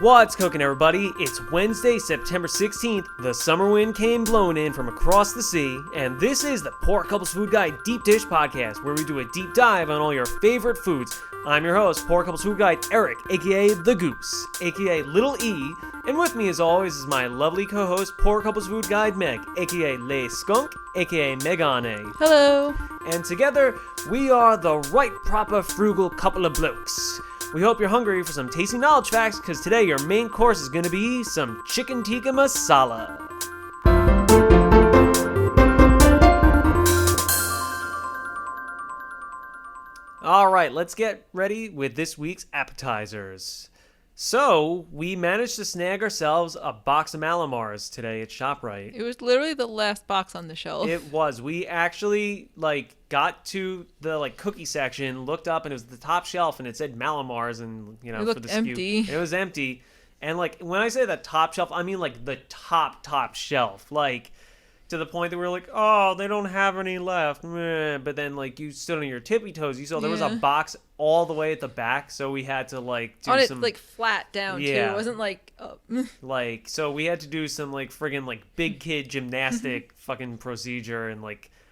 What's cooking, everybody? It's Wednesday, September 16th. The summer wind came blowing in from across the sea, and this is the Poor Couples Food Guide Deep Dish Podcast, where we do a deep dive on all your favorite foods. I'm your host, Poor Couples Food Guide Eric, aka The Goose, aka Little E, and with me, as always, is my lovely co-host, Poor Couples Food Guide Meg, aka Le Skunk, aka Megane. Hello. And together, we are the right proper frugal couple of blokes. We hope you're hungry for some tasty knowledge facts, because today your main course is going to be some chicken tikka masala. Alright, let's get ready with this week's appetizers. So, we managed to snag ourselves a box of Mallowmars today at ShopRite. It was literally the last box on the shelf. It was. We actually, got to the, cookie section, looked up, and it was the top shelf, and it said Mallowmars, and, it for looked the empty. SKU. It was empty. And, when I say the top shelf, I mean, the top shelf. To the point that we were like, oh, they don't have any left. Meh. But then, you stood on your tippy toes. You saw there was a box all the way at the back, so we had to, do on some... it, flat down, too. It wasn't, up. So we had to do some, friggin', big kid gymnastic fucking procedure and,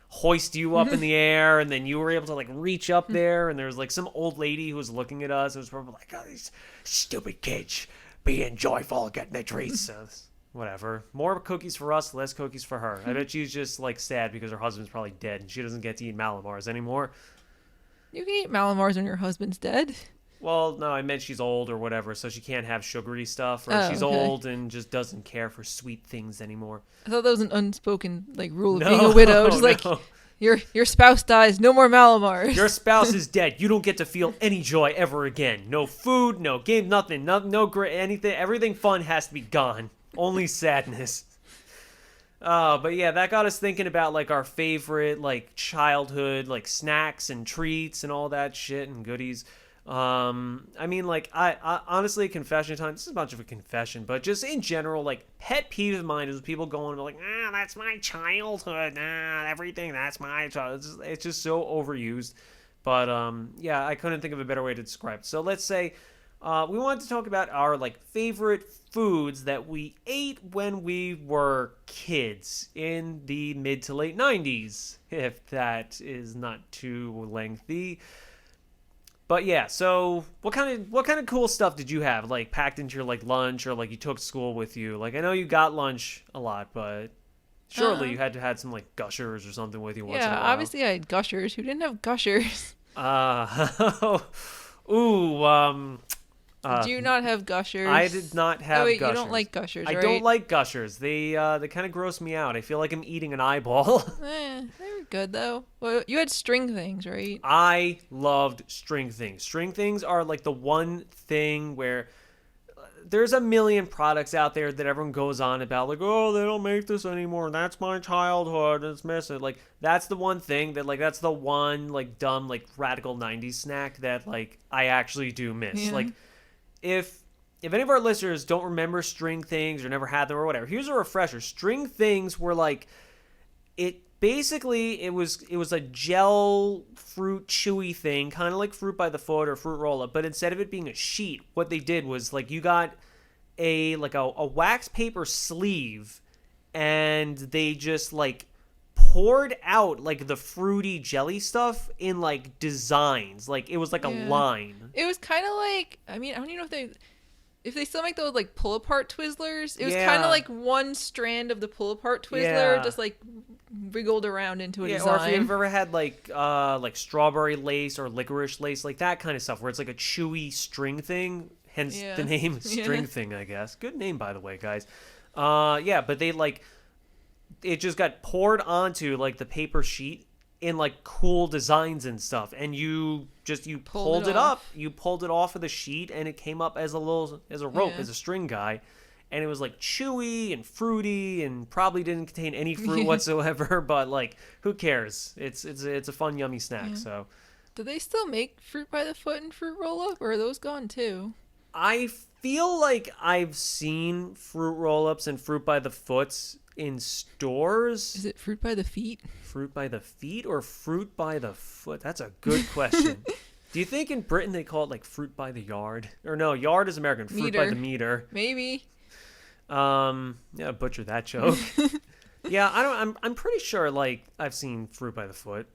hoist you up in the air, and then you were able to, reach up there, and there was, some old lady who was looking at us. It was probably like, oh, these stupid kids being joyful, getting their treats. So, whatever. More cookies for us, less cookies for her. I bet she's just, sad because her husband's probably dead, and she doesn't get to eat Mallowmars anymore. You can eat Mallowmars when your husband's dead. Well, no, I meant she's old or whatever, so she can't have sugary stuff, or she's old and just doesn't care for sweet things anymore. I thought that was an unspoken, rule of being a widow. Just no. Your spouse dies, no more Mallowmars. Your spouse is dead. You don't get to feel any joy ever again. No food, no game, nothing, no great anything. Everything fun has to be gone. Only sadness. But yeah, that got us thinking about our favorite childhood snacks and treats and all that shit and goodies. I honestly, confession time. This is a bunch of a confession, but just in general, pet peeve of mine is people going that's my childhood. Everything that's my childhood. It's just so overused. But yeah, I couldn't think of a better way to describe it. So let's say we wanted to talk about our favorite foods that we ate when we were kids in the mid to late 90s, if that is not too lengthy. But yeah, so what kind of cool stuff did you have packed into your lunch or you took to school with you? I know you got lunch a lot, but surely you had to have some Gushers or something with you once in a while. Yeah, obviously I had Gushers. Who didn't have Gushers? Do you not have Gushers? I did not have Gushers. You don't like Gushers, right? I don't like Gushers. They kind of gross me out. I feel like I'm eating an eyeball. They were good, though. Well, you had string things, right? I loved string things. String things are the one thing where there's a million products out there that everyone goes on about, oh, they don't make this anymore. That's my childhood. It's missing. That's the one thing that, that's the one, dumb, radical 90s snack that, I actually do miss. Yeah. If any of our listeners don't remember string things or never had them or whatever, here's a refresher. String things were it was a gel fruit chewy thing, kind of like Fruit by the Foot or Fruit Roll-Up, but instead of it being a sheet, what they did was you got a wax paper sleeve, and they just poured out the fruity jelly stuff in designs. It was a line. It was kind of I don't even know if they still make those pull apart Twizzlers. It was kind of one strand of the pull apart Twizzler just wriggled around into a design. Or if you've ever had strawberry lace or licorice lace, that kind of stuff where it's a chewy string thing, hence the name string thing, I guess. Good name, by the way, guys. But they it just got poured onto the paper sheet in cool designs and stuff, and you pulled it up, you pulled it off of the sheet, and it came up as a rope, as a string guy, and it was chewy and fruity and probably didn't contain any fruit whatsoever, but who cares? It's a fun, yummy snack. So do they still make Fruit by the Foot and Fruit Roll-Up, or are those gone too? I feel I've seen Fruit Roll-Ups and Fruit by the Foots in stores. Is it Fruit by the Feet? Fruit by the Feet or Fruit by the Foot? That's a good question. Do you think in Britain they call it like fruit by the yard? Or no, yard is American. Fruit by the meter. Maybe. Yeah, butcher that joke. Yeah, I'm pretty sure like I've seen fruit by the foot.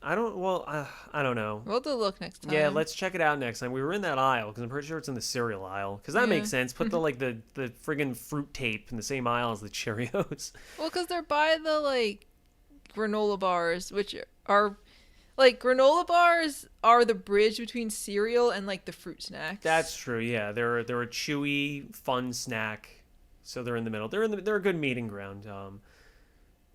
I don't know. We'll have to look next time. Yeah, let's check it out next time. We were in that aisle because I'm pretty sure it's in the cereal aisle. Because that makes sense. Put the friggin' fruit tape in the same aisle as the Cheerios. Well, because they're by the like granola bars, which are like granola bars are the bridge between cereal and like the fruit snacks. That's true. Yeah, they're a chewy, fun snack. So they're in the middle. They're a good meeting ground.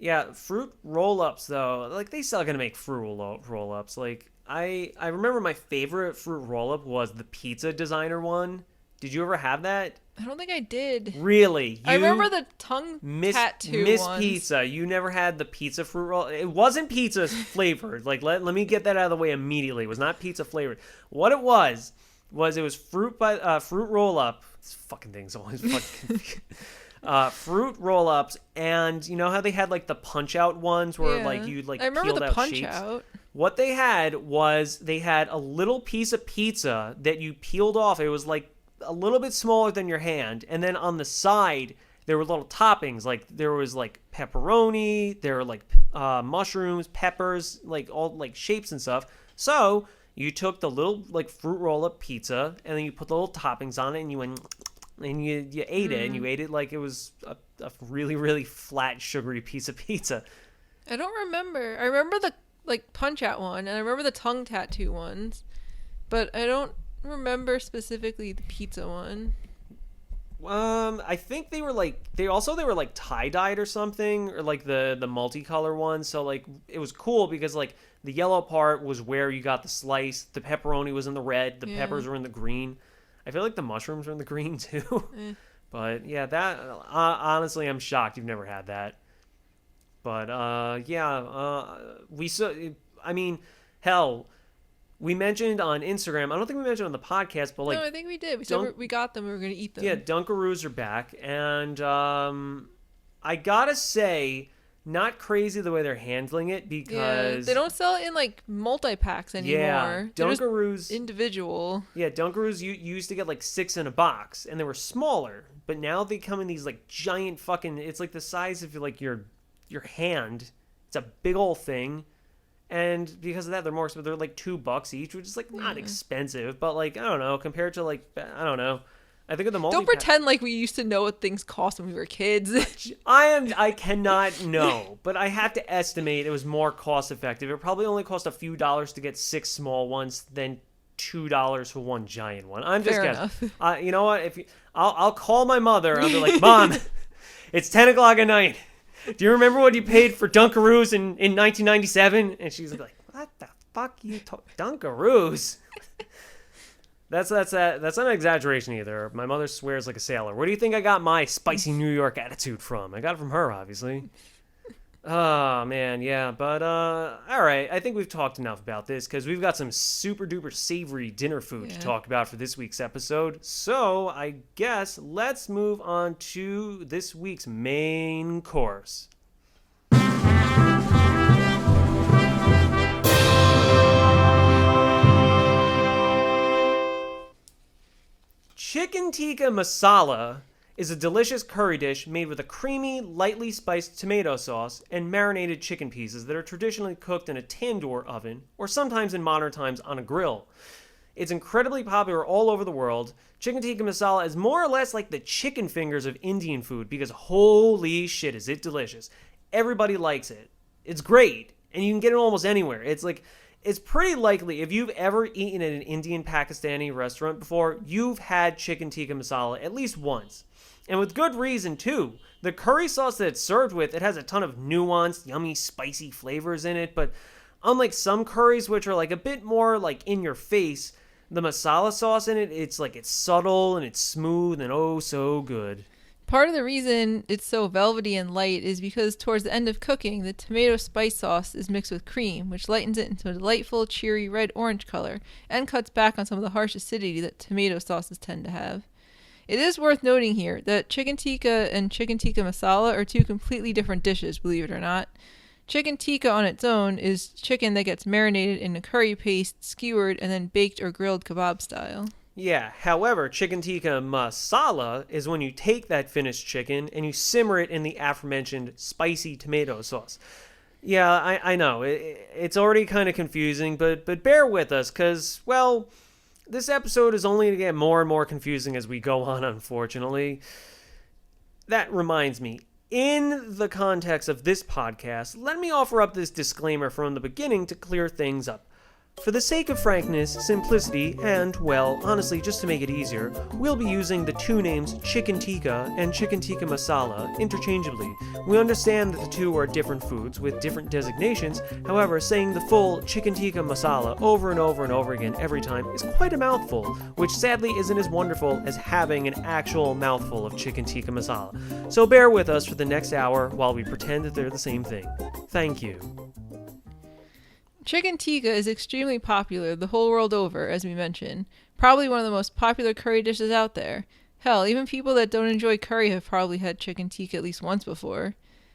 Yeah, fruit roll-ups though, like they still gonna make fruit roll-ups. Like I remember my favorite fruit roll-up was the pizza designer one. Did you ever have that? I don't think I did. Really? I remember the tongue tattoo Miss ones. Pizza. You never had the pizza fruit roll. It wasn't pizza flavored. Like let me get that out of the way immediately. It was not pizza flavored. What it was it was fruit roll-up. This fucking thing's always fucking fruit roll-ups, and you know how they had like the punch-out ones where like you like I remember peeled the out punch shapes? out. What they had was they had a little piece of pizza that you peeled off. It was like a little bit smaller than your hand, and then on the side there were little toppings. Like there was like pepperoni, there were like mushrooms, peppers, like all like shapes and stuff. So you took the little like fruit roll-up pizza, and then you put the little toppings on it, and you went and you ate it, and you ate it like it was a really, really flat, sugary piece of pizza. I don't remember. I remember the like punch out one, and I remember the tongue tattoo ones, but I don't remember specifically the pizza one. I think they were like tie-dyed or something, or like the multicolor ones. So like it was cool because like the yellow part was where you got the slice, the pepperoni was in the red, the peppers were in the green. I feel like the mushrooms are in the green too. But yeah, that honestly, I'm shocked you've never had that. But hell, we mentioned on Instagram. I don't think we mentioned on the podcast, but like no, I think we did. We said we got them. We were gonna eat them. Yeah, Dunkaroos are back, and I gotta say, not crazy the way they're handling it because they don't sell it in like multi-packs anymore. Yeah, Dunkaroos individual. Yeah, Dunkaroos you used to get like 6 in a box, and they were smaller, but now they come in these like giant fucking. It's like the size of like your hand. It's a big old thing, and because of that, they're more expensive. They're like $2 each, which is like not expensive, but like I don't know, compared to like I don't know. I think of the multi. Don't pretend like we used to know what things cost when we were kids. I cannot know, but I have to estimate it was more cost effective. It probably only cost a few dollars to get 6 small ones than $2 for one giant one. I'm just guessing. You know what? I'll call my mother. I'll be like, Mom, it's 10 o'clock at night. Do you remember what you paid for Dunkaroos in 1997? And she's like, what the fuck Dunkaroos? That's not an exaggeration either. My mother swears like a sailor. Where do you think I got my spicy New York attitude from? I got it from her, obviously. Oh, man, yeah. But, all right. I think we've talked enough about this because we've got some super duper savory dinner food to talk about for this week's episode. So I guess let's move on to this week's main course. Chicken Tikka Masala is a delicious curry dish made with a creamy, lightly spiced tomato sauce and marinated chicken pieces that are traditionally cooked in a tandoor oven or sometimes in modern times on a grill. It's incredibly popular all over the world. Chicken Tikka Masala is more or less like the chicken fingers of Indian food because holy shit is it delicious. Everybody likes it. It's great, and you can get it almost anywhere. It's pretty likely if you've ever eaten at an Indian Pakistani restaurant before, you've had chicken tikka masala at least once. And with good reason, too. The curry sauce that it's served with, it has a ton of nuanced, yummy, spicy flavors in it, but unlike some curries, which are like a bit more like in your face, the masala sauce in it, it's subtle and it's smooth and oh so good. Part of the reason it's so velvety and light is because towards the end of cooking, the tomato spice sauce is mixed with cream, which lightens it into a delightful, cheery red-orange color and cuts back on some of the harsh acidity that tomato sauces tend to have. It is worth noting here that chicken tikka and chicken tikka masala are two completely different dishes, believe it or not. Chicken tikka on its own is chicken that gets marinated in a curry paste, skewered, and then baked or grilled kebab style. Yeah, however, chicken tikka masala is when you take that finished chicken and you simmer it in the aforementioned spicy tomato sauce. Yeah, I know. It's already kind of confusing, but bear with us because, well, this episode is only going to get more and more confusing as we go on, unfortunately. That reminds me, in the context of this podcast, let me offer up this disclaimer from the beginning to clear things up. For the sake of frankness, simplicity, and, well, honestly, just to make it easier, we'll be using the two names chicken tikka and chicken tikka masala interchangeably. We understand that the two are different foods with different designations, however, saying the full chicken tikka masala over and over and over again every time is quite a mouthful, which sadly isn't as wonderful as having an actual mouthful of chicken tikka masala. So bear with us for the next hour while we pretend that they're the same thing. Thank you. Chicken tikka is extremely popular the whole world over, as we mentioned. Probably one of the most popular curry dishes out there. Hell, even people that don't enjoy curry have probably had chicken tikka at least once before.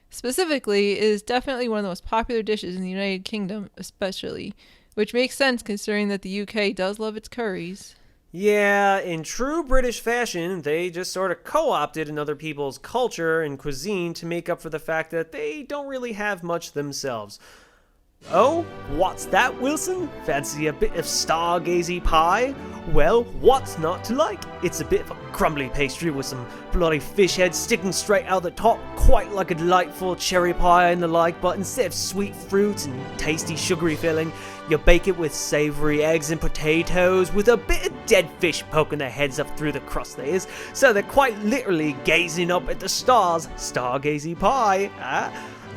Specifically, it is definitely one of the most popular dishes in the United Kingdom, especially, which makes sense considering that the UK does love its curries. Yeah, in true British fashion, they just sort of co-opted another people's culture and cuisine to make up for the fact that they don't really have much themselves. Oh, what's that, Wilson? Fancy a bit of stargazy pie? Well, what's not to like? It's a bit of a crumbly pastry with some bloody fish heads sticking straight out the top, quite like a delightful cherry pie and the like, but instead of sweet fruits and tasty sugary filling, you bake it with savory eggs and potatoes with a bit of dead fish poking their heads up through the crust layers, so they're quite literally gazing up at the stars. Stargazy pie,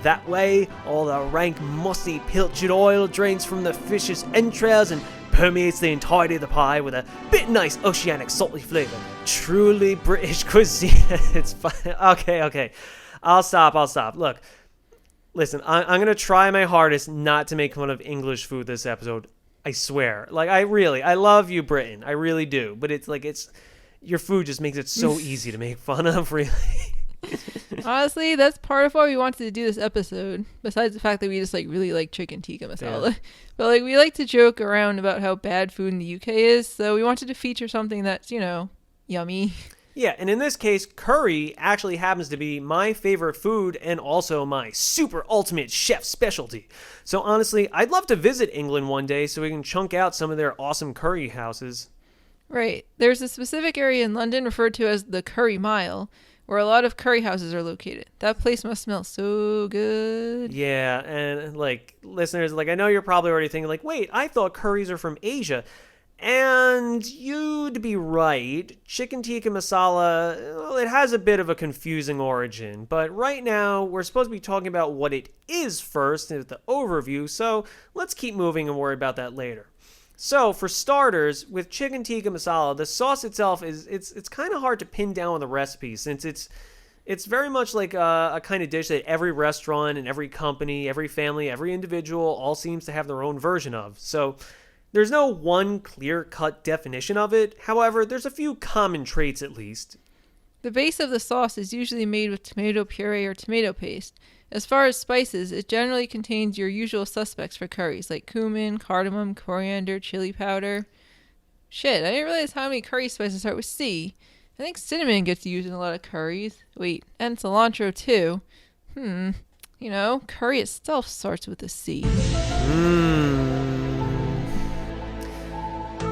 That way, all the rank, musty, pilchard oil drains from the fish's entrails and permeates the entirety of the pie with a bit nice oceanic salty flavor. Truly British cuisine. It's fine. Okay. I'll stop. Look, listen, I'm going to try my hardest not to make fun of English food this episode. I swear. Like, I love you, Britain. I really do. But your food just makes it so easy to make fun of, really. Honestly, that's part of why we wanted to do this episode, besides the fact that we just really like chicken tikka masala. Yeah. But we like to joke around about how bad food in the UK is, so we wanted to feature something that's, yummy. Yeah, and in this case, curry actually happens to be my favorite food and also my super ultimate chef specialty. So honestly, I'd love to visit England one day so we can chunk out some of their awesome curry houses. Right. There's a specific area in London referred to as the Curry Mile, where a lot of curry houses are located. That place must smell so good. Yeah, and listeners, I know you're probably already thinking wait, I thought curries are from Asia. And you'd be right. Chicken tikka masala, well, it has a bit of a confusing origin. But right now, we're supposed to be talking about what it is first in the overview, so let's keep moving and worry about that later. So, for starters, with chicken tikka masala, the sauce itself it's kind of hard to pin down on the recipe since it's very much like a kind of dish that every restaurant and every company, every family, every individual all seems to have their own version of. So, there's no one clear-cut definition of it. However, there's a few common traits at least. The base of the sauce is usually made with tomato puree or tomato paste. As far as spices, it generally contains your usual suspects for curries, like cumin, cardamom, coriander, chili powder. Shit, I didn't realize how many curry spices start with C. I think cinnamon gets used in a lot of curries. Wait, and cilantro too. Curry itself starts with a C.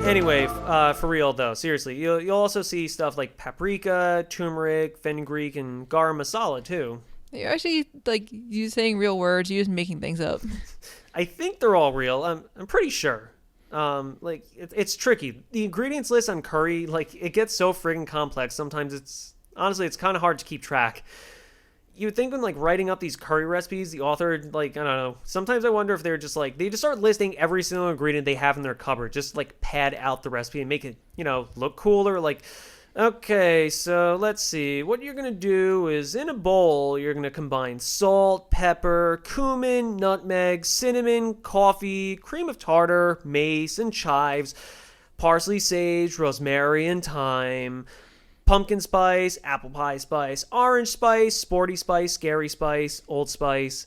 Anyway, for real though, seriously, you'll also see stuff like paprika, turmeric, fenugreek, and garam masala too. You're actually you saying real words. You're just making things up. I think they're all real. I'm pretty sure. It's tricky. The ingredients list on curry, it gets so friggin' complex. Sometimes it's kind of hard to keep track. You would think when writing up these curry recipes, the author I don't know. Sometimes I wonder if they're just they just start listing every single ingredient they have in their cupboard, just pad out the recipe and make it look cooler. Okay, so let's see. What you're going to do is in a bowl, you're going to combine salt, pepper, cumin, nutmeg, cinnamon, coffee, cream of tartar, mace, and chives, parsley, sage, rosemary, and thyme, pumpkin spice, apple pie spice, orange spice, sporty spice, scary spice, old spice,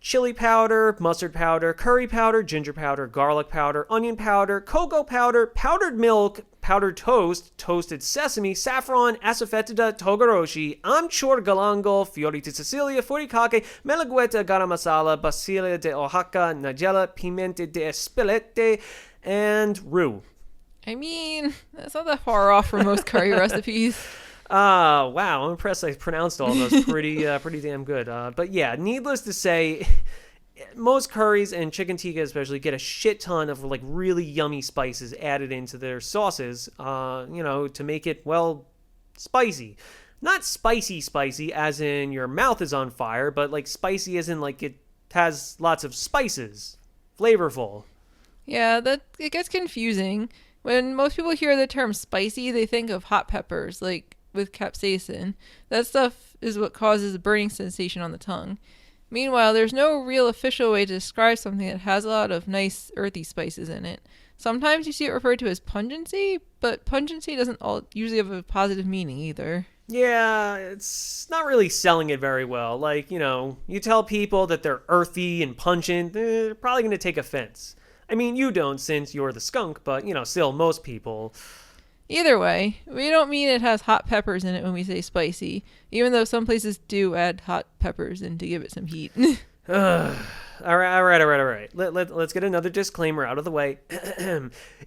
chili powder, mustard powder, curry powder, ginger powder, garlic powder, onion powder, cocoa powder, powdered milk, powdered toast, toasted sesame, saffron, asafoetida, togarashi, amchur galangal, fiori di Sicilia, furikake, melagueta, garam masala, basilia de Oaxaca, nigella, pimienta de espelete, and roux. I mean, that's not that far off from most curry recipes. Wow, I'm impressed I pronounced all those pretty damn good. But yeah, needless to say, most curries and chicken tikka especially get a shit ton of like really yummy spices added into their sauces, to make it, well, spicy. Not spicy as in your mouth is on fire, but like spicy as in like it has lots of spices. Flavorful. Yeah, it gets confusing. When most people hear the term spicy, they think of hot peppers, like with capsaicin. That stuff is what causes a burning sensation on the tongue. Meanwhile, there's no real official way to describe something that has a lot of nice earthy spices in it. Sometimes you see it referred to as pungency, but pungency doesn't usually have a positive meaning either. Yeah, it's not really selling it very well. Like, you tell people that they're earthy and pungent, they're probably going to take offense. I mean, you don't since you're the skunk, but, still, most people. Either way, we don't mean it has hot peppers in it when we say spicy, even though some places do add hot peppers in to give it some heat. All right. Let's get another disclaimer out of the way.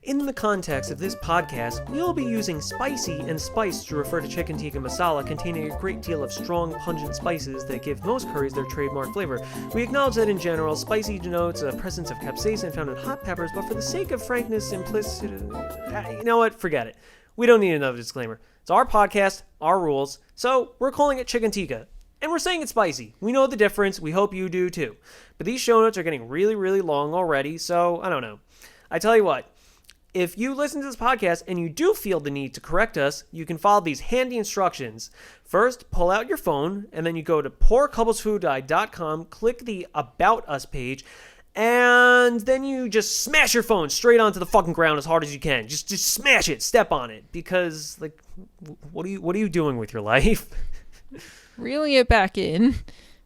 In the context of this podcast, we'll be using spicy and spice to refer to chicken tikka masala containing a great deal of strong, pungent spices that give most curries their trademark flavor. We acknowledge that in general, spicy denotes a presence of capsaicin found in hot peppers, but for the sake of frankness, simplicity, you know what? Forget it. We don't need another disclaimer. It's our podcast, our rules, so we're calling it chicken tikka. And we're saying it's spicy. We know the difference. We hope you do too. But these show notes are getting really, really long already, so I don't know. I tell you what, if you listen to this podcast and you do feel the need to correct us, you can follow these handy instructions. First, pull out your phone, and then you go to poorcoupleswhodie.com, click the About Us page, and then you just smash your phone straight onto the fucking ground as hard as you can. Just smash it, step on it, because, like, what are you doing with your life? Reeling it back in.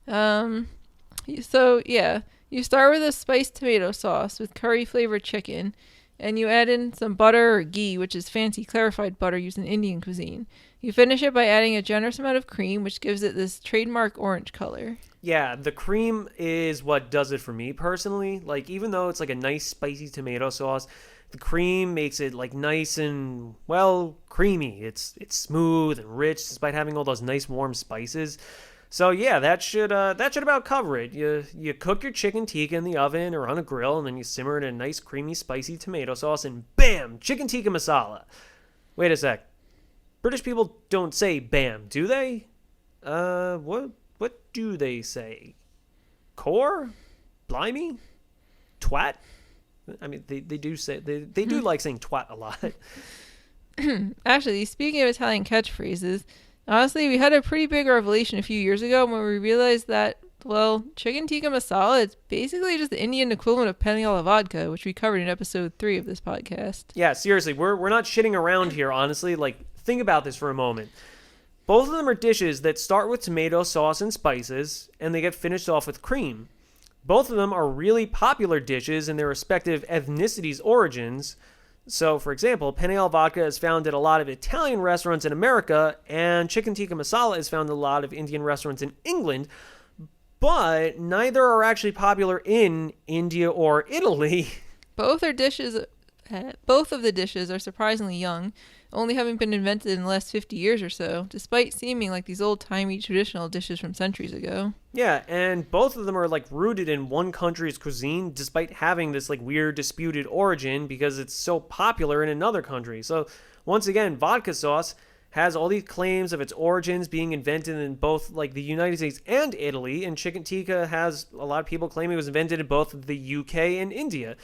So, yeah, you start with a spiced tomato sauce with curry-flavored chicken, and you add in some butter or ghee, which is fancy clarified butter used in Indian cuisine. You finish it by adding a generous amount of cream, which gives it this trademark orange color. Yeah, the cream is what does it for me personally. Like, even though it's like a nice spicy tomato sauce, the cream makes it like nice and, well, creamy. It's smooth and rich despite having all those nice warm spices. So yeah, that should about cover it. You cook your chicken tikka in the oven or on a grill, and then you simmer it in a nice creamy spicy tomato sauce, and bam, chicken tikka masala. Wait a sec. British people don't say bam, do they? What do they say? Core? Blimey? Twat? I mean, they do say they do like saying twat a lot. Actually, speaking of Italian catchphrases, honestly, we had a pretty big revelation a few years ago when we realized that, well, chicken tikka masala is basically just the Indian equivalent of penne alla vodka, which we covered in episode 3 of this podcast. Yeah, seriously, we're not shitting around here, honestly. Like, think about this for a moment. Both of them are dishes that start with tomato sauce and spices, and they get finished off with cream. Both of them are really popular dishes in their respective ethnicities' origins. So, for example, penne alla vodka is found at a lot of Italian restaurants in America, and chicken tikka masala is found at a lot of Indian restaurants in England, but neither are actually popular in India or Italy. Both of the dishes are surprisingly young, only having been invented in the last 50 years or so, despite seeming like these old-timey traditional dishes from centuries ago. Yeah, and both of them are like rooted in one country's cuisine, despite having this like weird disputed origin because it's so popular in another country. So once again, vodka sauce has all these claims of its origins being invented in both like the United States and Italy, and chicken tikka has a lot of people claiming it was invented in both the UK and India.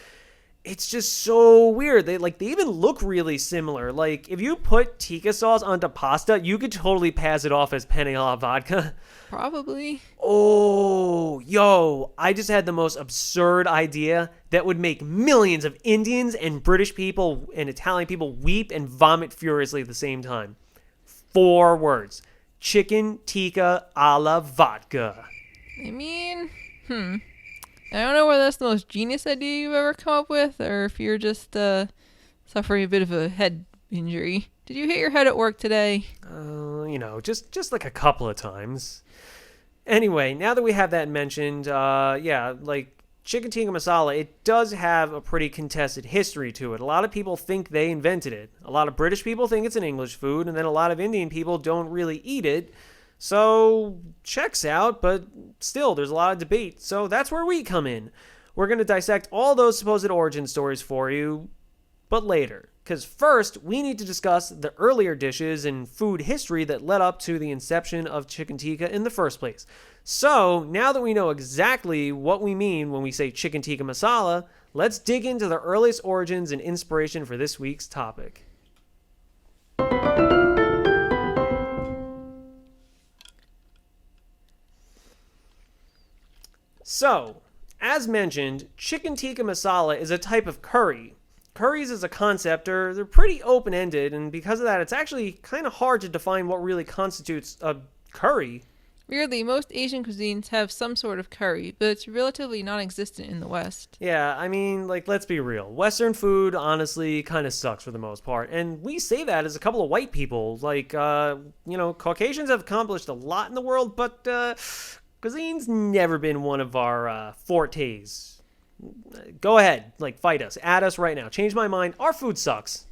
It's just so weird. They even look really similar. Like, if you put tikka sauce onto pasta, you could totally pass it off as penne alla vodka. Probably. Oh, yo, I just had the most absurd idea that would make millions of Indians and British people and Italian people weep and vomit furiously at the same time. 4 words. Chicken tikka alla vodka. I mean, I don't know whether that's the most genius idea you've ever come up with, or if you're just suffering a bit of a head injury. Did you hit your head at work today? Just like a couple of times. Anyway, now that we have that mentioned, chicken tikka masala, it does have a pretty contested history to it. A lot of people think they invented it. A lot of British people think it's an English food, and then a lot of Indian people don't really eat it. So, checks out, but still, there's a lot of debate. So that's where we come in. We're going to dissect all those supposed origin stories for you, but later. Because first, we need to discuss the earlier dishes and food history that led up to the inception of chicken tikka in the first place. So, now that we know exactly what we mean when we say chicken tikka masala, let's dig into the earliest origins and inspiration for this week's topic. So, as mentioned, chicken tikka masala is a type of curry. Curries as a concept they're pretty open-ended, and because of that, it's actually kind of hard to define what really constitutes a curry. Weirdly, most Asian cuisines have some sort of curry, but it's relatively non-existent in the West. Yeah, I mean, let's be real. Western food, honestly, kind of sucks for the most part. And we say that as a couple of white people. Caucasians have accomplished a lot in the world, but cuisine's never been one of our fortes. Go ahead, fight us, add us right now. Change my mind. Our food sucks.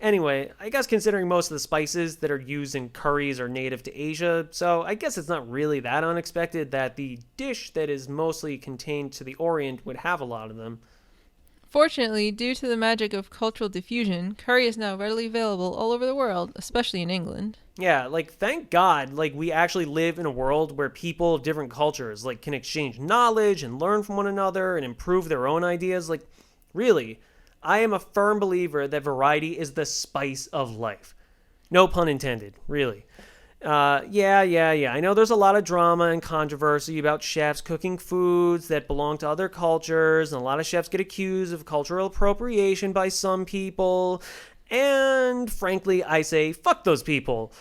Anyway, I guess considering most of the spices that are used in curries are native to Asia, so I guess it's not really that unexpected that the dish that is mostly contained to the Orient would have a lot of them. Fortunately, due to the magic of cultural diffusion, curry is now readily available all over the world, especially in England. Yeah, thank God, we actually live in a world where people of different cultures, can exchange knowledge and learn from one another and improve their own ideas. Really, I am a firm believer that variety is the spice of life. No pun intended, really. Yeah. I know there's a lot of drama and controversy about chefs cooking foods that belong to other cultures, and a lot of chefs get accused of cultural appropriation by some people. And frankly, I say, fuck those people.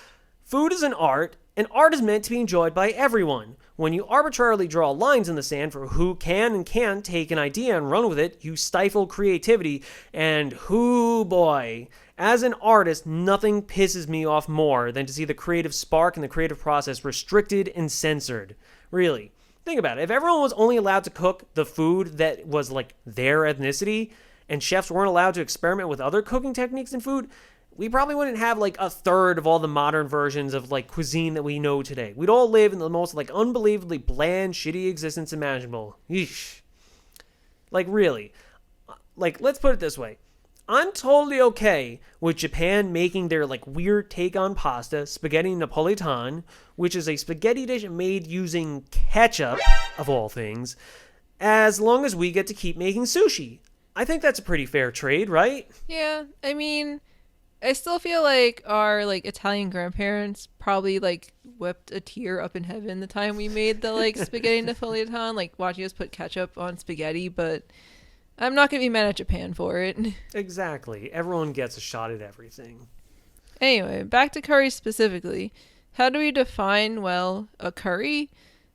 Food is an art, and art is meant to be enjoyed by everyone. When you arbitrarily draw lines in the sand for who can and can't take an idea and run with it, you stifle creativity, and boy, as an artist, nothing pisses me off more than to see the creative spark and the creative process restricted and censored. Really. Think about it. If everyone was only allowed to cook the food that was their ethnicity, and chefs weren't allowed to experiment with other cooking techniques in food, we probably wouldn't have a third of all the modern versions of cuisine that we know today. We'd all live in the most unbelievably bland, shitty existence imaginable. Yeesh. Really. Let's put it this way. I'm totally okay with Japan making their weird take on pasta, spaghetti napolitan, which is a spaghetti dish made using ketchup, of all things, as long as we get to keep making sushi. I think that's a pretty fair trade, right? Yeah, I mean, I still feel like our Italian grandparents probably wept a tear up in heaven the time we made the spaghetti napolitan, watching us put ketchup on spaghetti, but I'm not going to be mad at Japan for it. Exactly. Everyone gets a shot at everything. Anyway, back to curry specifically. How do we define, a curry?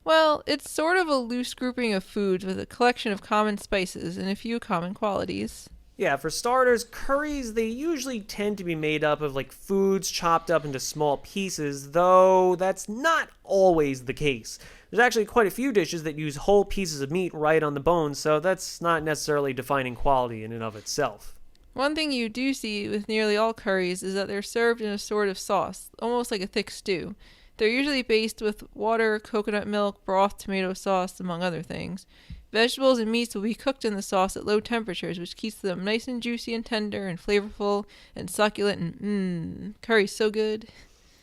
Well, it's sort of a loose grouping of foods with a collection of common spices and a few common qualities. Yeah, for starters, curries, they usually tend to be made up of foods chopped up into small pieces, though that's not always the case. There's actually quite a few dishes that use whole pieces of meat right on the bone, so that's not necessarily defining quality in and of itself. One thing you do see with nearly all curries is that they're served in a sort of sauce, almost like a thick stew. They're usually based with water, coconut milk, broth, tomato sauce, among other things. Vegetables and meats will be cooked in the sauce at low temperatures, which keeps them nice and juicy and tender and flavorful and succulent and curry's so good.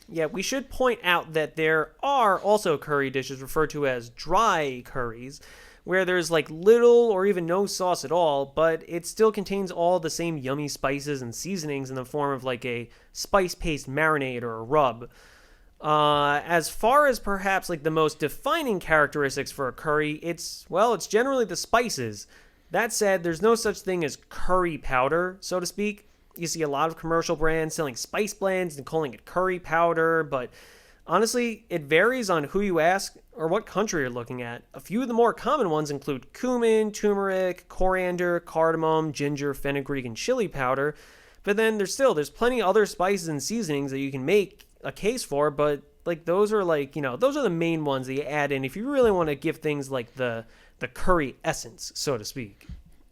Yeah, we should point out that there are also curry dishes referred to as dry curries, where there's little or even no sauce at all, but it still contains all the same yummy spices and seasonings in the form of a spice paste marinade or a rub. As far as perhaps the most defining characteristics for a curry, it's generally the spices. That said, there's no such thing as curry powder, so to speak. You see a lot of commercial brands selling spice blends and calling it curry powder, but honestly, it varies on who you ask or what country you're looking at. A few of the more common ones include cumin, turmeric, coriander, cardamom, ginger, fenugreek, and chili powder. But then there's plenty of other spices and seasonings that you can make a case for, but like those are those are the main ones that you add in if you really want to give things like the curry essence, so to speak.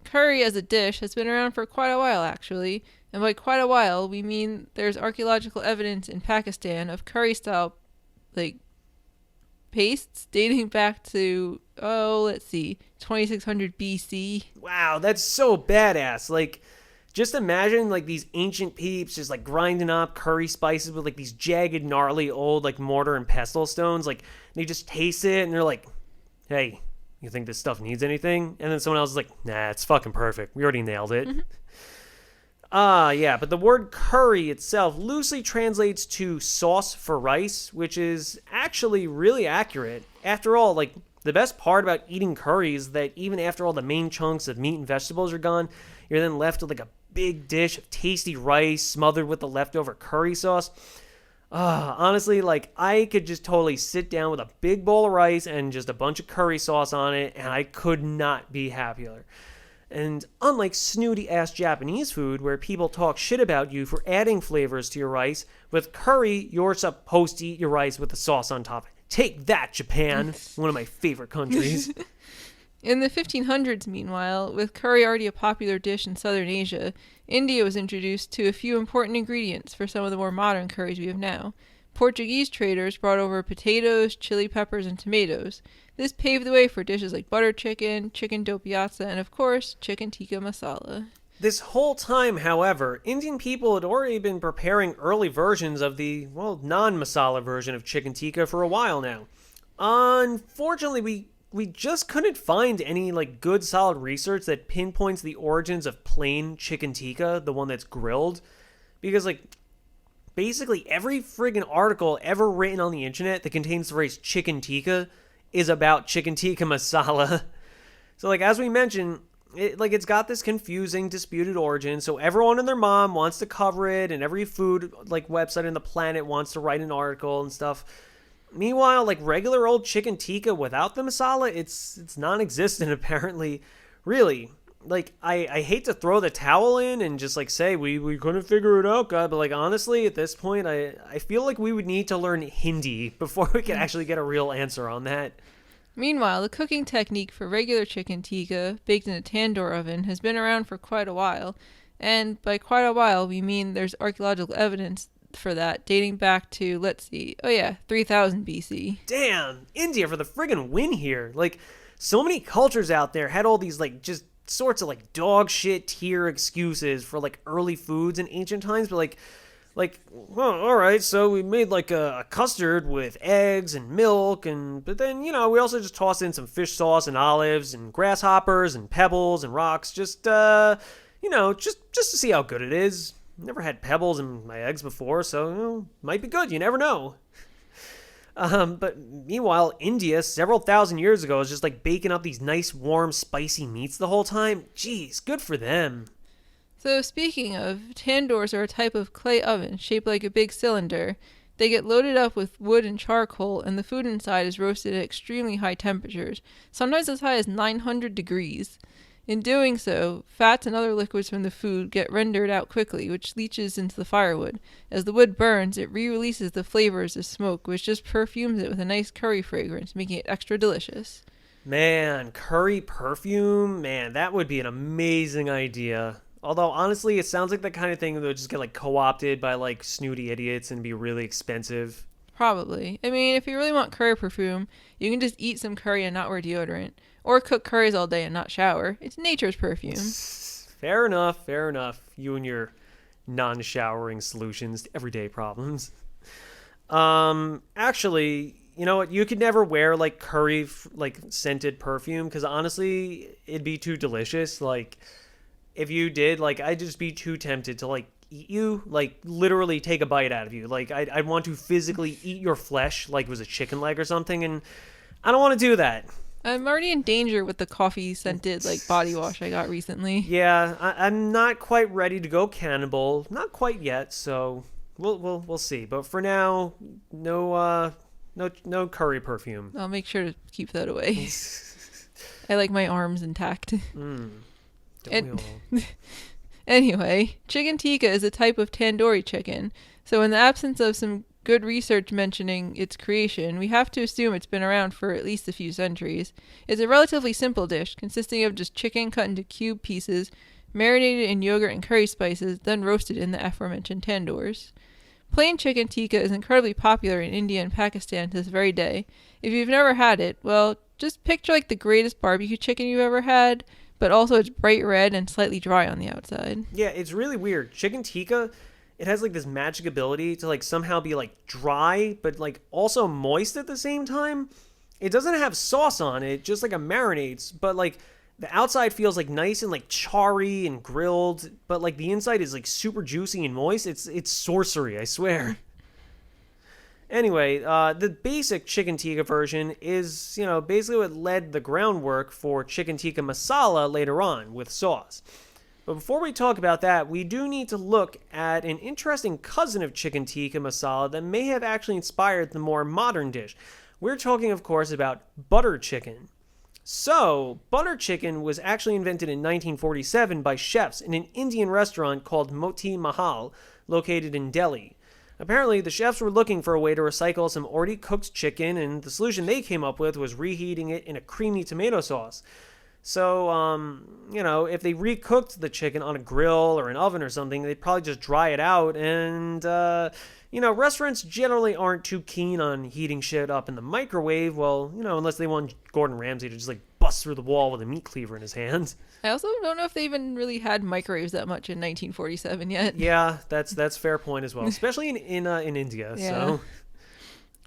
Curry as a dish has been around for quite a while, actually. And by quite a while, we mean there's archaeological evidence in Pakistan of curry-style, pastes dating back to, 2600 BC. Wow, that's so badass. Like, just imagine, like, these ancient peeps just, like, grinding up curry spices with, like, these jagged, gnarly, old, like, mortar and pestle stones. Like, they just taste it, and they're like, hey, you think this stuff needs anything? And then someone else is like, nah, it's fucking perfect. We already nailed it. Yeah, but the word curry itself loosely translates to sauce for rice, which is actually really accurate. After all, like, the best part about eating curry is that even after all the main chunks of meat and vegetables are gone, you're then left with, like, a big dish of tasty rice smothered with the leftover curry sauce. Honestly, like, I could just totally sit down with a big bowl of rice and just a bunch of curry sauce on it, and I could not be happier. And unlike snooty-ass Japanese food, where people talk shit about you for adding flavors to your rice, with curry, you're supposed to eat your rice with the sauce on top. Take that, Japan! One of my favorite countries. In the 1500s, meanwhile, with curry already a popular dish in southern Asia, India was introduced to a few important ingredients for some of the more modern curries we have now. Portuguese traders brought over potatoes, chili peppers, and tomatoes. This paved the way for dishes like butter chicken, chicken do piazza, and of course, chicken tikka masala. This whole time, however, Indian people had already been preparing early versions of the, non-masala version of chicken tikka for a while now. Unfortunately, we just couldn't find any, like, good solid research that pinpoints the origins of plain chicken tikka, the one that's grilled. Because, like, basically every friggin' article ever written on the internet that contains the phrase chicken tikka is about chicken tikka masala. So, like, as we mentioned, it's got this confusing, disputed origin, so everyone and their mom wants to cover it, and every food, like, website on the planet wants to write an article and stuff. Meanwhile, like, regular old chicken tikka without the masala, it's non-existent, apparently. Really. Like, I hate to throw the towel in and just, like, say we couldn't figure it out, God, but, like, honestly, at this point, I feel like we would need to learn Hindi before we could actually get a real answer on that. Meanwhile, the cooking technique for regular chicken tikka, baked in a tandoor oven, has been around for quite a while. And by quite a while, we mean there's archaeological evidence for that, dating back to, 3000 BC. Damn, India for the friggin' win here. Like, so many cultures out there had all these, like, just sorts of, like, dog shit tier excuses for, like, early foods in ancient times, but, well, alright, so we made, like, a custard with eggs and milk, but then, we also just tossed in some fish sauce and olives and grasshoppers and pebbles and rocks, just to see how good it is. Never had pebbles in my eggs before, so, might be good, you never know. But meanwhile, India, several thousand years ago, was just, like, baking up these nice, warm, spicy meats the whole time. Jeez, good for them. So speaking of, tandoors are a type of clay oven shaped like a big cylinder. They get loaded up with wood and charcoal, and the food inside is roasted at extremely high temperatures, sometimes as high as 900 degrees. In doing so, fats and other liquids from the food get rendered out quickly, which leaches into the firewood. As the wood burns, it re-releases the flavors of smoke, which just perfumes it with a nice curry fragrance, making it extra delicious. Man, curry perfume? Man, that would be an amazing idea. Although, honestly, it sounds like the kind of thing that would just get, like, co-opted by, like, snooty idiots and be really expensive. Probably. I mean, if you really want curry perfume, you can just eat some curry and not wear deodorant. Or cook curries all day and not shower. It's nature's perfume. Fair enough. You and your non-showering solutions to everyday problems. Actually, you know what? You could never wear, like, curry, like, scented perfume, because honestly, it'd be too delicious. Like, if you did, like, I'd just be too tempted to, like, eat you, like, literally take a bite out of you. Like, I'd want to physically eat your flesh like it was a chicken leg or something, and I don't want to do that. I'm already in danger with the coffee scented, like, body wash I got recently. Yeah, I'm not quite ready to go cannibal. Not quite yet, so we'll see. But for now, no No curry perfume. I'll make sure to keep that away. I like my arms intact. Don't And- we all? Anyway, chicken tikka is a type of tandoori chicken, so in the absence of some good research mentioning its creation, we have to assume it's been around for at least a few centuries. It's a relatively simple dish, consisting of just chicken cut into cube pieces, marinated in yogurt and curry spices, then roasted in the aforementioned tandoors. Plain chicken tikka is incredibly popular in India and Pakistan to this very day. If you've never had it, well, just picture like the greatest barbecue chicken you've ever had, but also it's bright red and slightly dry on the outside. Yeah, it's really weird. Chicken tikka, it has like this magic ability to like somehow be like dry, but like also moist at the same time. It doesn't have sauce on it, just like a marinades, but like the outside feels like nice and like charry and grilled, but like the inside is like super juicy and moist. It's sorcery, I swear. Anyway, the basic chicken tikka version is, basically what led the groundwork for chicken tikka masala later on with sauce. But before we talk about that, we do need to look at an interesting cousin of chicken tikka masala that may have actually inspired the more modern dish. We're talking, of course, about butter chicken. So, butter chicken was actually invented in 1947 by chefs in an Indian restaurant called Moti Mahal, located in Delhi. Apparently, the chefs were looking for a way to recycle some already cooked chicken, and the solution they came up with was reheating it in a creamy tomato sauce. So, if they recooked the chicken on a grill or an oven or something, they'd probably just dry it out. And, restaurants generally aren't too keen on heating shit up in the microwave. Well, unless they want Gordon Ramsay to just like bust through the wall with a meat cleaver in his hand. I also don't know if they even really had microwaves that much in 1947 yet. Yeah, that's fair point as well, especially in India. Yeah. So.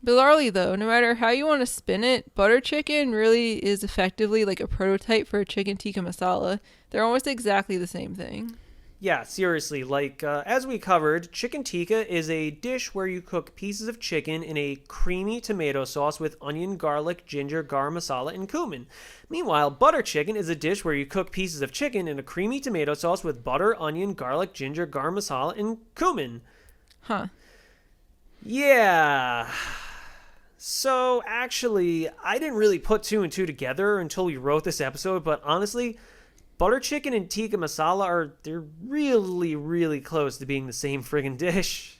Bizarrely, though, no matter how you want to spin it, butter chicken really is effectively like a prototype for a chicken tikka masala. They're almost exactly the same thing. Yeah, seriously, as we covered, chicken tikka is a dish where you cook pieces of chicken in a creamy tomato sauce with onion, garlic, ginger, garam masala, and cumin. Meanwhile, butter chicken is a dish where you cook pieces of chicken in a creamy tomato sauce with butter, onion, garlic, ginger, garam masala, and cumin. Huh. Yeah. So, actually, I didn't really put two and two together until we wrote this episode, but honestly, butter chicken and tikka masala they're really, really close to being the same friggin' dish.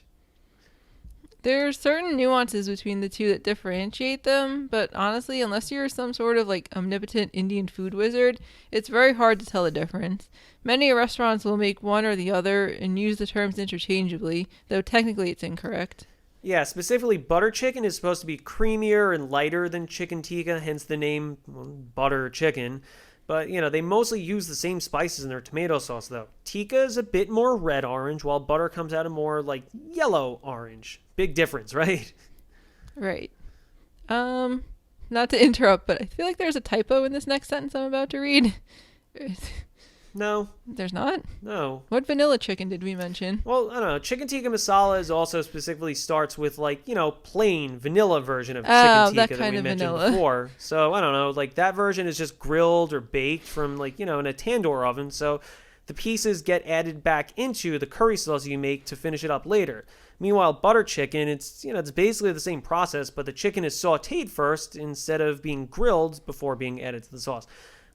There are certain nuances between the two that differentiate them, but honestly, unless you're some sort of like omnipotent Indian food wizard, it's very hard to tell the difference. Many restaurants will make one or the other and use the terms interchangeably, though technically it's incorrect. Yeah, specifically, butter chicken is supposed to be creamier and lighter than chicken tikka, hence the name butter chicken. But, they mostly use the same spices in their tomato sauce, though. Tikka is a bit more red-orange, while butter comes out of more, yellow-orange. Big difference, right? Right. Not to interrupt, but I feel like there's a typo in this next sentence I'm about to read. No. There's not? No. What vanilla chicken did we mention? Well, I don't know. Chicken tikka masala is also specifically starts with, plain vanilla version of Oh, chicken that tikka that kind we of mentioned vanilla. before. So, I don't know. That version is just grilled or baked from, in a tandoor oven. So, the pieces get added back into the curry sauce you make to finish it up later. Meanwhile, butter chicken, it's basically the same process, but the chicken is sautéed first instead of being grilled before being added to the sauce.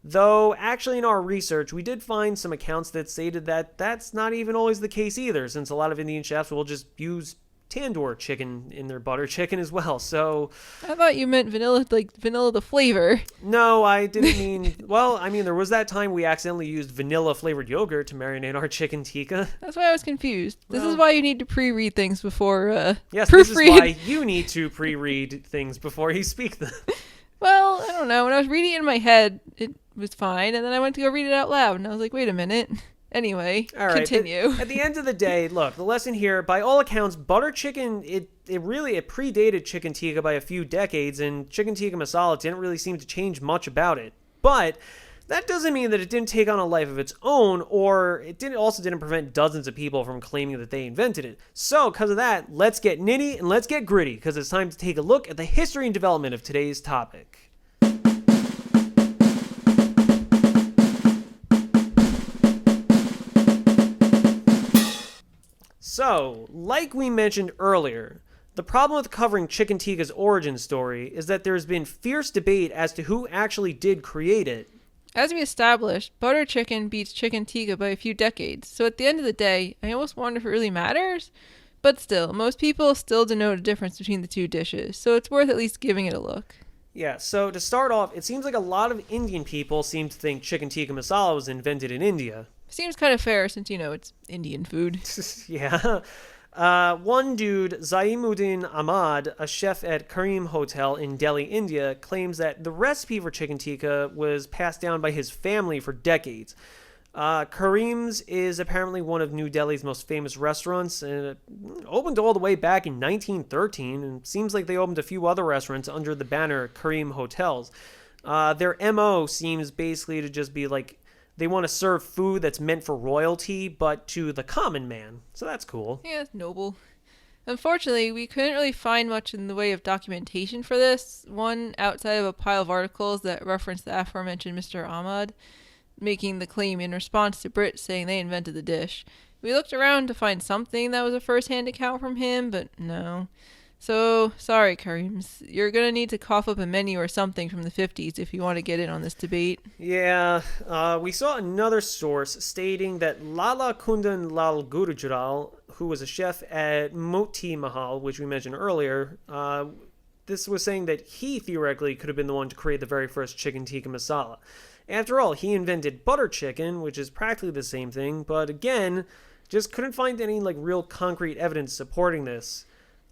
Though, actually, in our research, we did find some accounts that stated that that's not even always the case either, since a lot of Indian chefs will just use tandoor chicken in their butter chicken as well. So, I thought you meant vanilla, like vanilla the flavor. no, I didn't mean... Well, I mean, there was that time we accidentally used vanilla-flavored yogurt to marinate our chicken tikka. That's why I was confused. This is Well- why you need to pre-read things before Yes, this is proofread. why you need to pre-read things before you speak them. Well, I don't know. When I was reading it in my head, it was fine, and then I went to go read it out loud, and I was like, wait a minute. Anyway, All right. continue. At the end of the day, look, the lesson here, by all accounts, butter chicken, it predated chicken tikka by a few decades, and chicken tikka masala didn't really seem to change much about it. But that doesn't mean that it didn't take on a life of its own, or it also didn't prevent dozens of people from claiming that they invented it. So, because of that, let's get nitty and let's get gritty, because it's time to take a look at the history and development of today's topic. So, like we mentioned earlier, The problem with covering chicken tikka's origin story is that there's been fierce debate as to who actually did create it. As we established, butter chicken beats chicken tikka by a few decades, so at the end of the day, I almost wonder if it really matters. But still, most people still denote a difference between the two dishes, so it's worth at least giving it a look. Yeah, so to start off, it seems like a lot of Indian people seem to think chicken tikka masala was invented in India. Seems kind of fair since, it's Indian food. Yeah. One dude, Zaimuddin Ahmad, a chef at Karim Hotel in Delhi, India, claims that the recipe for chicken tikka was passed down by his family for decades. Karim's is apparently one of New Delhi's most famous restaurants, and it opened all the way back in 1913, and seems like they opened a few other restaurants under the banner Karim Hotels. Their MO seems basically to just be like, they want to serve food that's meant for royalty, but to the common man. So that's cool. Yeah, it's noble. Unfortunately, we couldn't really find much in the way of documentation for this. One outside of a pile of articles that reference the aforementioned Mr. Ahmad, making the claim in response to Brits saying they invented the dish. We looked around to find something that was a first-hand account from him, but no. So, sorry, Karims. You're going to need to cough up a menu or something from the 50s if you want to get in on this debate. Yeah, we saw another source stating that Lala Kundan Lal Gurujral, who was a chef at Moti Mahal, which we mentioned earlier, this was saying that he theoretically could have been the one to create the very first chicken tikka masala. After all, he invented butter chicken, which is practically the same thing, but again, just couldn't find any real concrete evidence supporting this.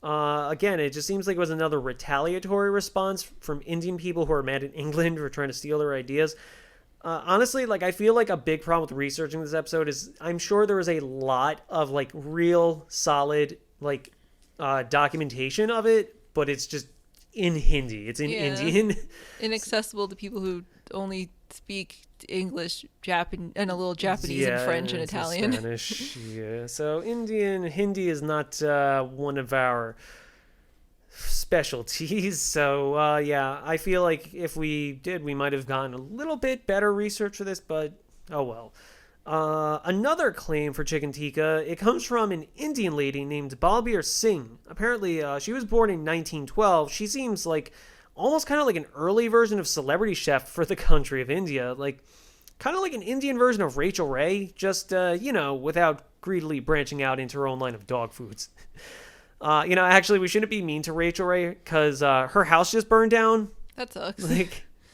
Again, it just seems like it was another retaliatory response from Indian people who are mad at England for trying to steal their ideas. Honestly, I feel like a big problem with researching this episode is I'm sure there was a lot of real solid documentation of it, but it's just in Hindi. It's in Indian. Inaccessible to people who only speak English, Japan, and a little Japanese and French and Italian. Spanish. Yeah. So Hindi is not one of our specialties. So I feel like if we did, we might have gotten a little bit better research for this, but oh well. Another claim for chicken tikka, it comes from an Indian lady named Balbir Singh. Apparently, she was born in 1912. She seems almost kind of like an early version of celebrity chef for the country of India. Kind of like an Indian version of Rachel Ray, just, without greedily branching out into her own line of dog foods. Actually, we shouldn't be mean to Rachel Ray, because her house just burned down. That sucks.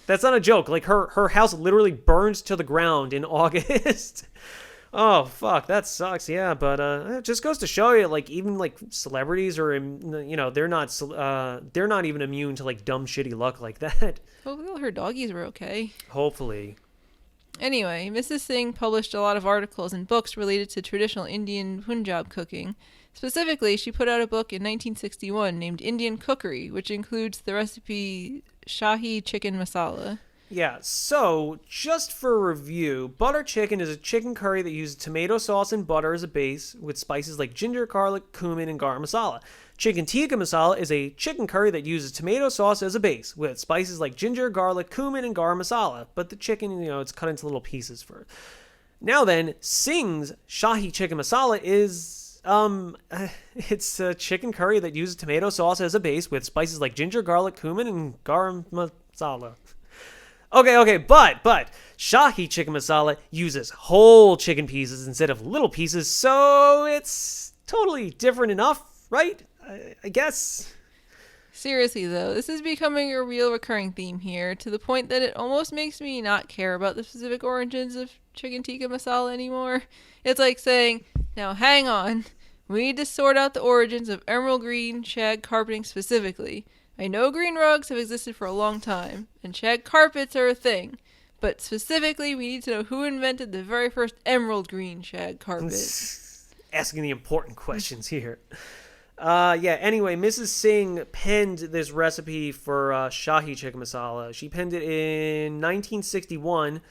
That's not a joke. Her house literally burned to the ground in August. Oh, fuck, that sucks. Yeah, but it just goes to show you, even celebrities are, they're not even immune to dumb, shitty luck like that. Hopefully her doggies were okay. Hopefully. Anyway, Mrs. Singh published a lot of articles and books related to traditional Indian Punjab cooking. Specifically, she put out a book in 1961 named Indian Cookery, which includes the recipe Shahi Chicken Masala. Yeah, so, just for review, butter chicken is a chicken curry that uses tomato sauce and butter as a base, with spices like ginger, garlic, cumin, and garam masala. Chicken tikka masala is a chicken curry that uses tomato sauce as a base, with spices like ginger, garlic, cumin, and garam masala. But the chicken, it's cut into little pieces first. Now then, Singh's Shahi Chicken Masala is, it's a chicken curry that uses tomato sauce as a base, with spices like ginger, garlic, cumin, and garam masala. Okay, but Shahi Chicken Masala uses whole chicken pieces instead of little pieces, so it's totally different enough, right? I guess. Seriously, though, this is becoming a real recurring theme here, to the point that it almost makes me not care about the specific origins of chicken tikka masala anymore. It's like saying, now hang on, we need to sort out the origins of emerald green shag carpeting specifically. I know green rugs have existed for a long time, and shag carpets are a thing, but specifically we need to know who invented the very first emerald green shag carpet. Asking the important questions here. Anyway, Mrs. Singh penned this recipe for Shahi Chicken Masala. She penned it in 1961,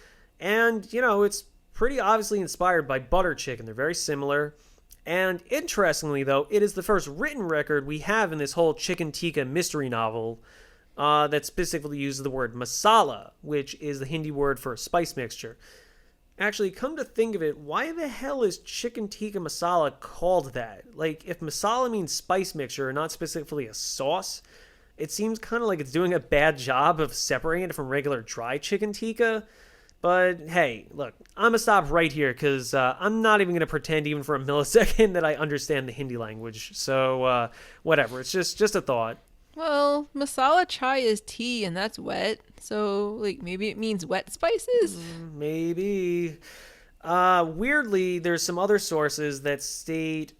and, it's pretty obviously inspired by butter chicken. They're very similar. And interestingly, though, it is the first written record we have in this whole chicken tikka mystery novel that specifically uses the word masala, which is the Hindi word for spice mixture. Actually, come to think of it, why the hell is chicken tikka masala called that? Like, if masala means spice mixture, not specifically a sauce, it seems kind of like it's doing a bad job of separating it from regular dry chicken tikka. But hey, look, I'm gonna stop right here because I'm not even gonna pretend even for a millisecond that I understand the Hindi language. So whatever, it's just a thought. Well, masala chai is tea and that's wet. So, like, maybe it means wet spices? Maybe. Weirdly, there's some other sources that state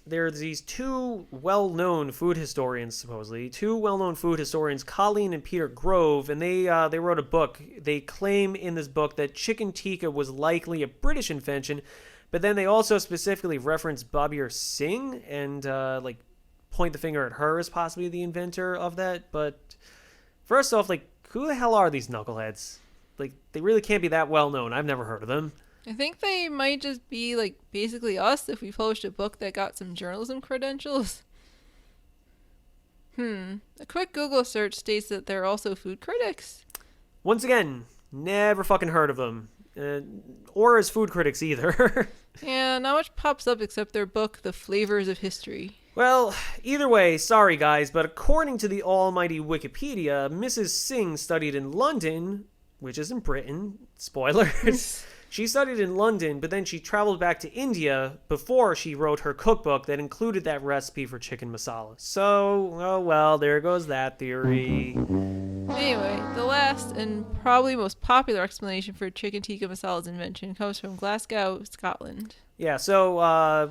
there's these two well-known food historians, supposedly, Colleen and Peter Grove, and they wrote a book. They claim in this book that chicken tikka was likely a British invention, but then they also specifically reference Babir Singh and like point the finger at her as possibly the inventor of that. But first off, like, who the hell are these knuckleheads? Like, they really can't be that well known. I've never heard of them. I think they might just be, like, basically us if we published a book that got some journalism credentials. A quick Google search states that they're also food critics. Once again, never fucking heard of them. Or as food critics either. Yeah, not much pops up except their book, The Flavors of History. Well, either way, sorry guys, but according to the almighty Wikipedia, Mrs. Singh studied in London, which is in Britain. Spoilers. She studied in London, but then she traveled back to India before she wrote her cookbook that included that recipe for chicken masala. So, oh well, there goes that theory. Anyway, the last and probably most popular explanation for chicken tikka masala's invention comes from Glasgow, Scotland. Yeah, so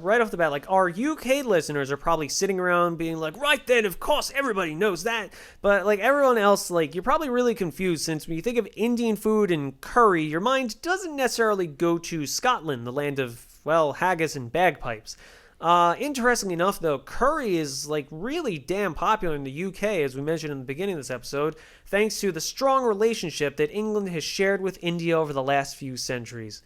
right off the bat, like, our UK listeners are probably sitting around being like, right then, of course, everybody knows that. But, like, everyone else, like, you're probably really confused since when you think of Indian food and curry, your mind doesn't necessarily go to Scotland, the land of, well, haggis and bagpipes. Interestingly enough, though, curry is, like, really damn popular in the UK, as we mentioned in the beginning of this episode, thanks to the strong relationship that England has shared with India over the last few centuries.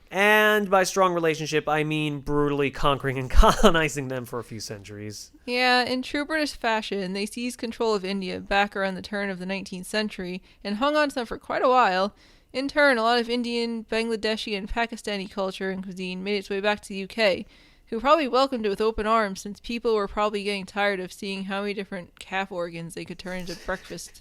And by strong relationship, I mean brutally conquering and colonizing them for a few centuries. Yeah, in true British fashion, they seized control of India back around the turn of the 19th century and hung on to them for quite a while. In turn, a lot of Indian, Bangladeshi, and Pakistani culture and cuisine made its way back to the UK, who probably welcomed it with open arms since people were probably getting tired of seeing how many different calf organs they could turn into breakfast.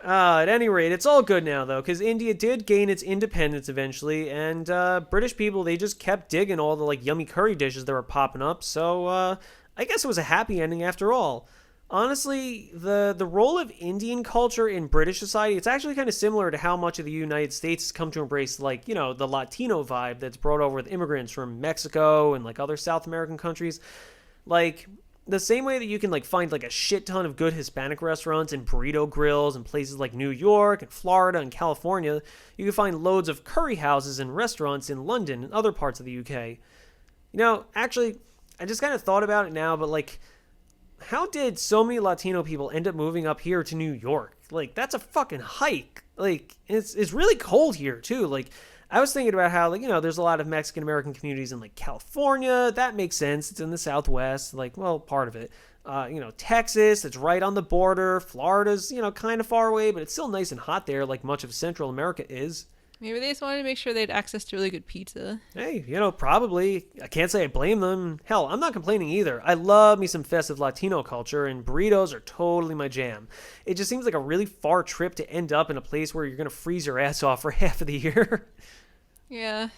At any rate, it's all good now, though, because India did gain its independence eventually, and British people, they just kept digging all the, like, yummy curry dishes that were popping up, so I guess it was a happy ending after all. Honestly, the role of Indian culture in British society, it's actually kind of similar to how much of the United States has come to embrace, like, you know, the Latino vibe that's brought over with immigrants from Mexico and, like, other South American countries. Like, the same way that you can, like, find, like, a shit ton of good Hispanic restaurants and burrito grills in places like New York and Florida and California, you can find loads of curry houses and restaurants in London and other parts of the UK. You know, actually, I just kind of thought about it now, but, like, how did so many Latino people end up moving up here to New York? Like, that's a fucking hike. Like, it's really cold here, too. Like, I was thinking about how, like, you know, there's a lot of Mexican-American communities in, like, California. That makes sense. It's in the Southwest, like, well, part of it. You know, Texas, it's right on the border. Florida's, you know, kind of far away, but it's still nice and hot there, like much of Central America is. Maybe they just wanted to make sure they had access to really good pizza. Hey, you know, probably. I can't say I blame them. Hell, I'm not complaining either. I love me some festive Latino culture, and burritos are totally my jam. It just seems like a really far trip to end up in a place where you're going to freeze your ass off for half of the year. Yeah.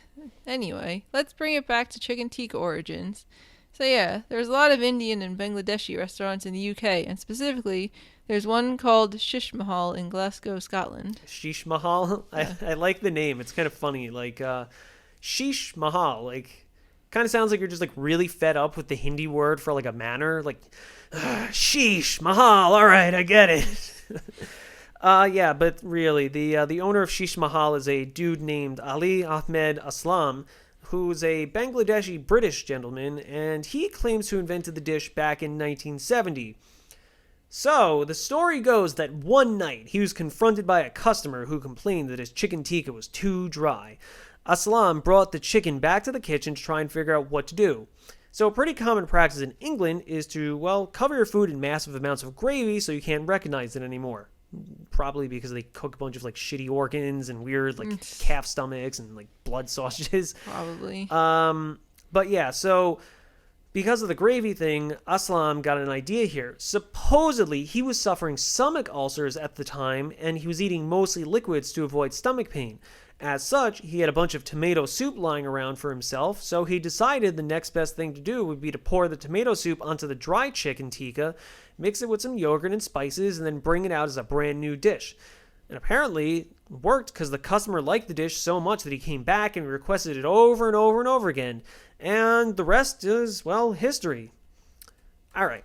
Anyway, let's bring it back to chicken tikka origins. So yeah, there's a lot of Indian and Bangladeshi restaurants in the UK, and specifically, there's one called Shish Mahal in Glasgow, Scotland. Shish Mahal? Yeah. I like the name. It's kind of funny. Like, Shish Mahal. Like, kind of sounds like you're just, like, really fed up with the Hindi word for, like, a manner. Like, Shish Mahal. All right, I get it. Yeah, but really, the owner of Shish Mahal is a dude named Ali Ahmed Aslam, who's a Bangladeshi British gentleman, and he claims to have invented the dish back in 1970. So, the story goes that one night he was confronted by a customer who complained that his chicken tikka was too dry. Aslam brought the chicken back to the kitchen to try and figure out what to do. So, a pretty common practice in England is to, well, cover your food in massive amounts of gravy so you can't recognize it anymore. probably because they cook a bunch of like shitty organs and weird like calf stomachs and like blood sausages. Probably. But yeah, so because of the gravy thing, Aslam got an idea here. Supposedly, he was suffering stomach ulcers at the time, and he was eating mostly liquids to avoid stomach pain. As such, he had a bunch of tomato soup lying around for himself, so he decided the next best thing to do would be to pour the tomato soup onto the dry chicken tikka, mix it with some yogurt and spices, and then bring it out as a brand new dish. And apparently, it worked because the customer liked the dish so much that he came back and requested it over and over and over again. And the rest is, well, history. All right.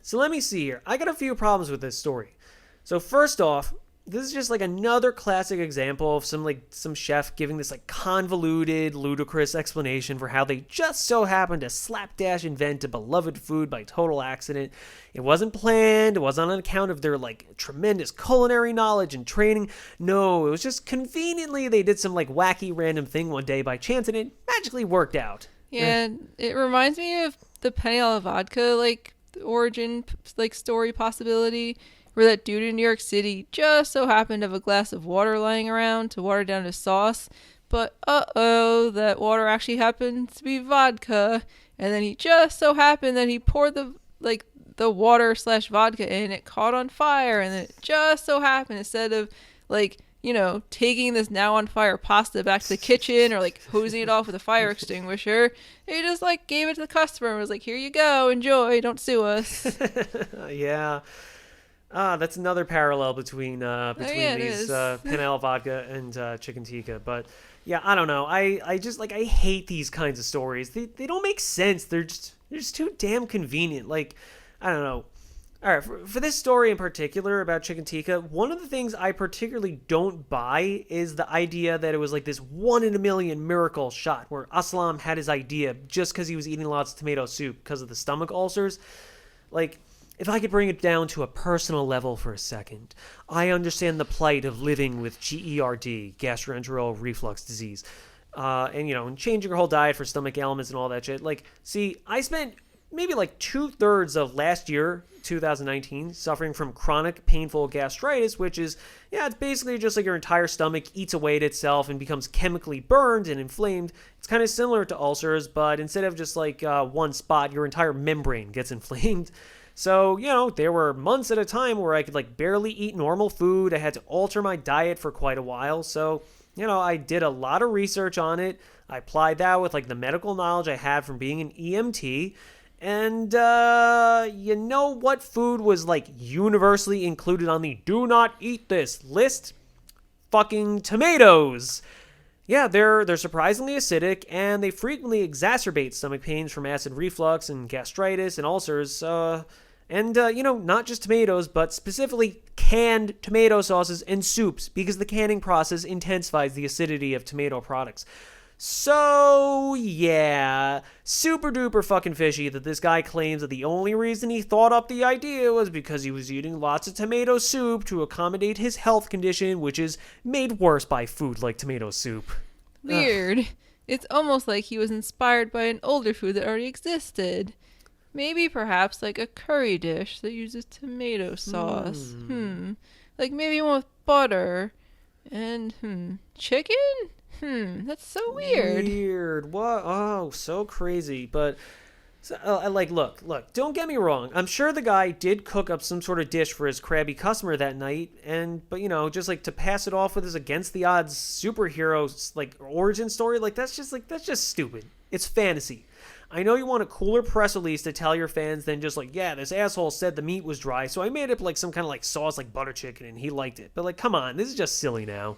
So let me see here. I got a few problems with this story. So first off, this is just like another classic example of some chef giving this like convoluted, ludicrous explanation for how they just so happened to slapdash invent a beloved food by total accident. It wasn't planned. It wasn't on account of their like tremendous culinary knowledge and training. No, it was just conveniently they did some like wacky random thing one day by chance and it magically worked out. Yeah, it reminds me of the penne alla vodka like origin like story possibility, where that dude in New York City just so happened to have a glass of water lying around to water down his sauce. But that water actually happened to be vodka. And then he just so happened that he poured the water/vodka in, it caught on fire. And then it just so happened, instead of taking this now on fire pasta back to the kitchen or like hosing it off with a fire extinguisher, he just like gave it to the customer and was like, here you go, enjoy, don't sue us. Yeah. That's another parallel between these penne alla vodka and chicken tikka. But yeah, I don't know. I just like I hate these kinds of stories. They don't make sense. They're just too damn convenient. Like I don't know. All right, for this story in particular about chicken tikka, one of the things I particularly don't buy is the idea that it was like this 1 in a million miracle shot where Aslam had his idea just because he was eating lots of tomato soup because of the stomach ulcers. Like, if I could bring it down to a personal level for a second, I understand the plight of living with GERD, gastroenteral reflux disease, and changing your whole diet for stomach ailments and all that shit. Like, see, I spent maybe like 2/3 of last year, 2019, suffering from chronic painful gastritis, which is, it's basically just like your entire stomach eats away at itself and becomes chemically burned and inflamed. It's kind of similar to ulcers, but instead of just like one spot, your entire membrane gets inflamed. So, there were months at a time where I could like barely eat normal food. I had to alter my diet for quite a while. So, I did a lot of research on it. I applied that with like the medical knowledge I had from being an EMT. And, what food was like universally included on the do not eat this list? Fucking tomatoes. Yeah, they're surprisingly acidic, and they frequently exacerbate stomach pains from acid reflux and gastritis and ulcers. Not just tomatoes, but specifically canned tomato sauces and soups, because the canning process intensifies the acidity of tomato products. So, yeah, super duper fucking fishy that this guy claims that the only reason he thought up the idea was because he was eating lots of tomato soup to accommodate his health condition, which is made worse by food like tomato soup. Weird. Ugh. It's almost like he was inspired by an older food that already existed. Maybe perhaps like a curry dish that uses tomato sauce. Like maybe one with butter. And, chicken? That's so weird. What? Oh, so crazy. But, look, don't get me wrong. I'm sure the guy did cook up some sort of dish for his crabby customer that night. But just like to pass it off with his against the odds superhero, like origin story, like that's just stupid. It's fantasy. I know you want a cooler press release to tell your fans than just like, yeah, this asshole said the meat was dry, so I made up like some kind of like sauce like butter chicken and he liked it. But like, come on, this is just silly now.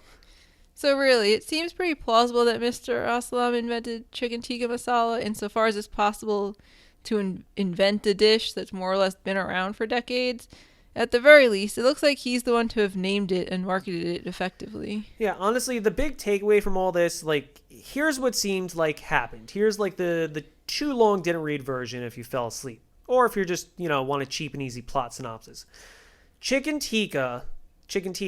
So really, it seems pretty plausible that Mr. Aslam invented chicken tikka masala insofar as it's possible to invent a dish that's more or less been around for decades. At the very least, it looks like he's the one to have named it and marketed it effectively. Yeah, honestly, the big takeaway from all this, like, here's what seemed like happened. Here's like the too long didn't read version if you fell asleep. Or if you're just, want a cheap and easy plot synopsis. Chicken tikka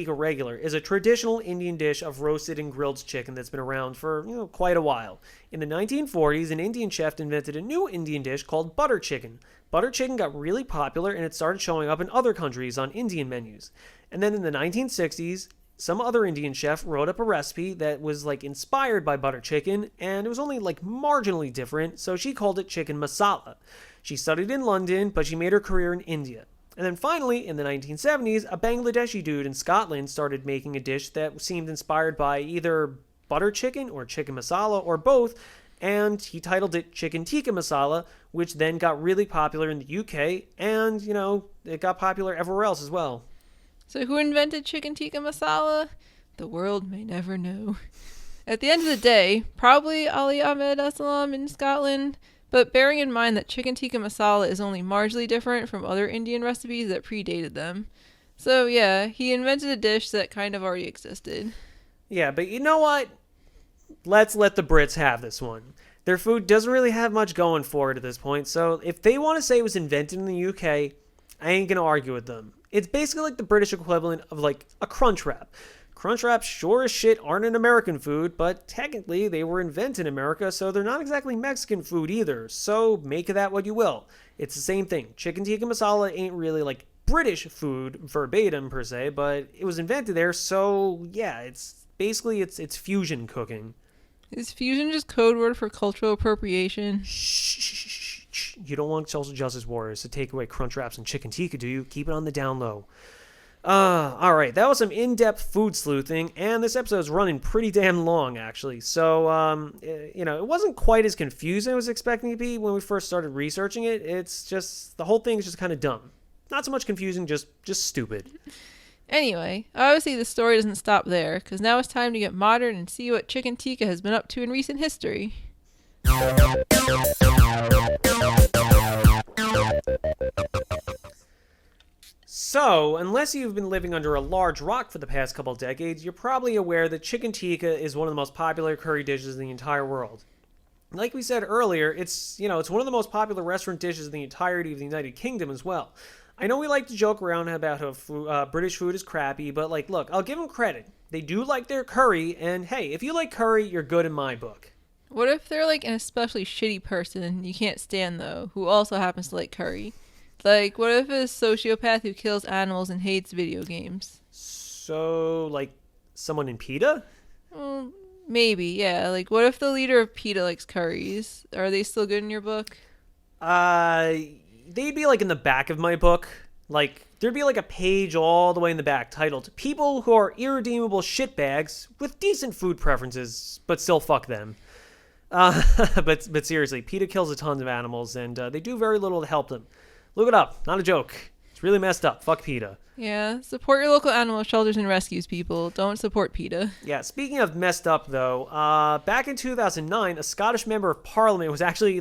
regular, is a traditional Indian dish of roasted and grilled chicken that's been around for, quite a while. In the 1940s, an Indian chef invented a new Indian dish called butter chicken. Butter chicken got really popular and it started showing up in other countries on Indian menus. And then in the 1960s, some other Indian chef wrote up a recipe that was like inspired by butter chicken, and it was only like marginally different, so she called it chicken masala. She studied in London, but she made her career in India. And then finally, in the 1970s, a Bangladeshi dude in Scotland started making a dish that seemed inspired by either butter chicken or chicken masala or both, and he titled it Chicken Tikka Masala, which then got really popular in the UK, and, it got popular everywhere else as well. So who invented chicken tikka masala? The world may never know. At the end of the day, probably Ali Ahmed Aslam in Scotland, but bearing in mind that chicken tikka masala is only marginally different from other Indian recipes that predated them. So yeah, he invented a dish that kind of already existed. Yeah, but you know what? Let's let the Brits have this one. Their food doesn't really have much going for it at this point, so if they want to say it was invented in the UK, I ain't gonna argue with them. It's basically like the British equivalent of like a crunch wrap. Crunch wraps sure as shit aren't an American food, but technically they were invented in America, so they're not exactly Mexican food either. So make of that what you will. It's the same thing. Chicken tikka masala ain't really like British food verbatim per se, but it was invented there, so yeah, it's basically it's fusion cooking. Is fusion just code word for cultural appropriation? Shh. You don't want social justice warriors to take away crunch wraps and chicken tikka, do you? Keep it on the down low. All right, that was some in-depth food sleuthing, and this episode is running pretty damn long, actually. So, it wasn't quite as confusing as I was expecting it to be when we first started researching it. It's just, the whole thing is just kind of dumb. Not so much confusing, just stupid. Anyway, obviously the story doesn't stop there, because now it's time to get modern and see what chicken tikka has been up to in recent history. So, unless you've been living under a large rock for the past couple decades, you're probably aware that chicken tikka is one of the most popular curry dishes in the entire world. Like we said earlier, it's one of the most popular restaurant dishes in the entirety of the United Kingdom as well. I know we like to joke around about how British food is crappy, but look, I'll give them credit. They do like their curry, and hey, if you like curry, you're good in my book. What if they're like an especially shitty person you can't stand though, who also happens to like curry? Like, what if a sociopath who kills animals and hates video games? So, like, someone in PETA? Well, maybe, yeah. Like, what if the leader of PETA likes curries? Are they still good in your book? They'd be, like, in the back of my book. Like, there'd be, like, a page all the way in the back titled, People Who Are Irredeemable Shitbags with Decent Food Preferences, but Still Fuck Them. But seriously, PETA kills a ton of animals, and they do very little to help them. Look it up. Not a joke. It's really messed up. Fuck PETA. Yeah, support your local animal shelters and rescues, people. Don't support PETA. Yeah, speaking of messed up, though, back in 2009, a Scottish member of parliament was actually,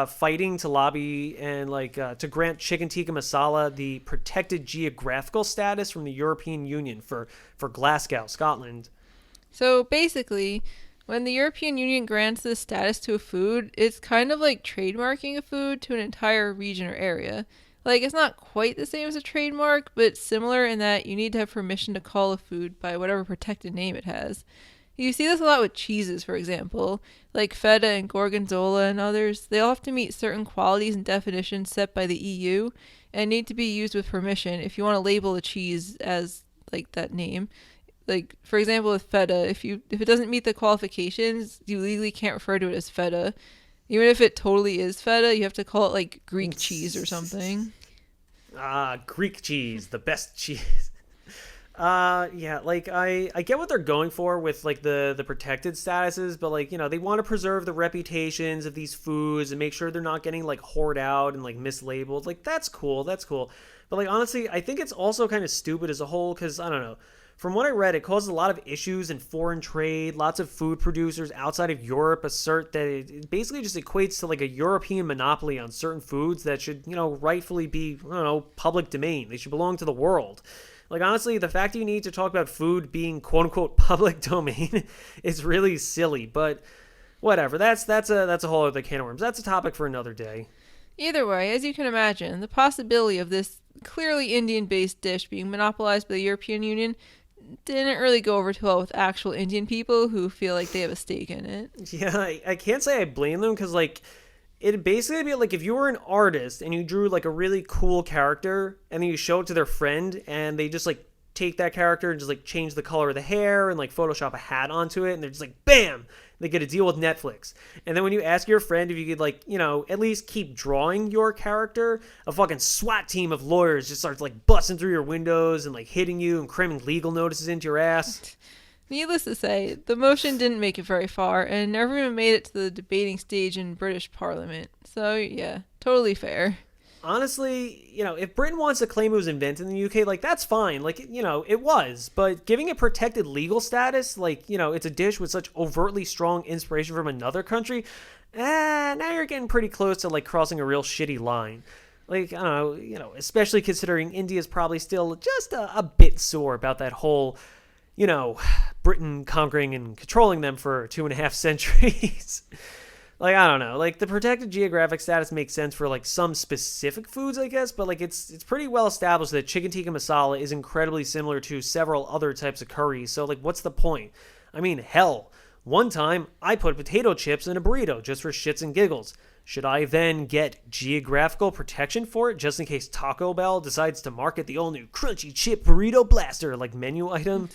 fighting to lobby and, to grant chicken tikka masala the protected geographical status from the European Union for Glasgow, Scotland. So, basically, when the European Union grants this status to a food, it's kind of like trademarking a food to an entire region or area. Like, it's not quite the same as a trademark, but it's similar in that you need to have permission to call a food by whatever protected name it has. You see this a lot with cheeses, for example, like feta and gorgonzola and others. They all have to meet certain qualities and definitions set by the EU and need to be used with permission if you want to label a cheese as, that name. Like, for example, with feta, if it doesn't meet the qualifications, you legally can't refer to it as feta. Even if it totally is feta, you have to call it, Greek cheese or something. Greek cheese, the best cheese. I get what they're going for with, the protected statuses, but, they want to preserve the reputations of these foods and make sure they're not getting, hoard out and, mislabeled. That's cool. But, honestly, I think it's also kind of stupid as a whole because, I don't know. From what I read, it causes a lot of issues in foreign trade. Lots of food producers outside of Europe assert that it basically just equates to a European monopoly on certain foods that should, rightfully be, public domain. They should belong to the world. Honestly, the fact that you need to talk about food being quote-unquote public domain is really silly. But whatever, that's a whole other can of worms. That's a topic for another day. Either way, as you can imagine, the possibility of this clearly Indian-based dish being monopolized by the European Union didn't really go over too well with actual Indian people who feel like they have a stake in it. Yeah, I can't say I blame them because, it'd basically be if you were an artist and you drew, a really cool character and then you show it to their friend and they just, take that character and just like change the color of the hair and like Photoshop a hat onto it, and they're just like, bam, they get a deal with Netflix. And then when you ask your friend if you could like, at least keep drawing your character, a fucking SWAT team of lawyers just starts like busting through your windows and like hitting you and cramming legal notices into your ass. Needless to say, the motion didn't make it very far and never even made it to the debating stage in British Parliament. So yeah, totally fair. Honestly, if Britain wants to claim it was invented in the UK, like, that's fine. Like, it was. But giving it protected legal status, like, it's a dish with such overtly strong inspiration from another country, now you're getting pretty close to, like, crossing a real shitty line. Like, I don't know, especially considering India's probably still just a bit sore about that whole, Britain conquering and controlling them for 2.5 centuries. Like, I don't know. Like, the protected geographic status makes sense for, like, some specific foods, I guess. But, like, it's pretty well established that chicken tikka masala is incredibly similar to several other types of curries. So, like, what's the point? I mean, hell, one time I put potato chips in a burrito just for shits and giggles. Should I then get geographical protection for it just in case Taco Bell decides to market the all-new crunchy chip burrito blaster, like, menu item?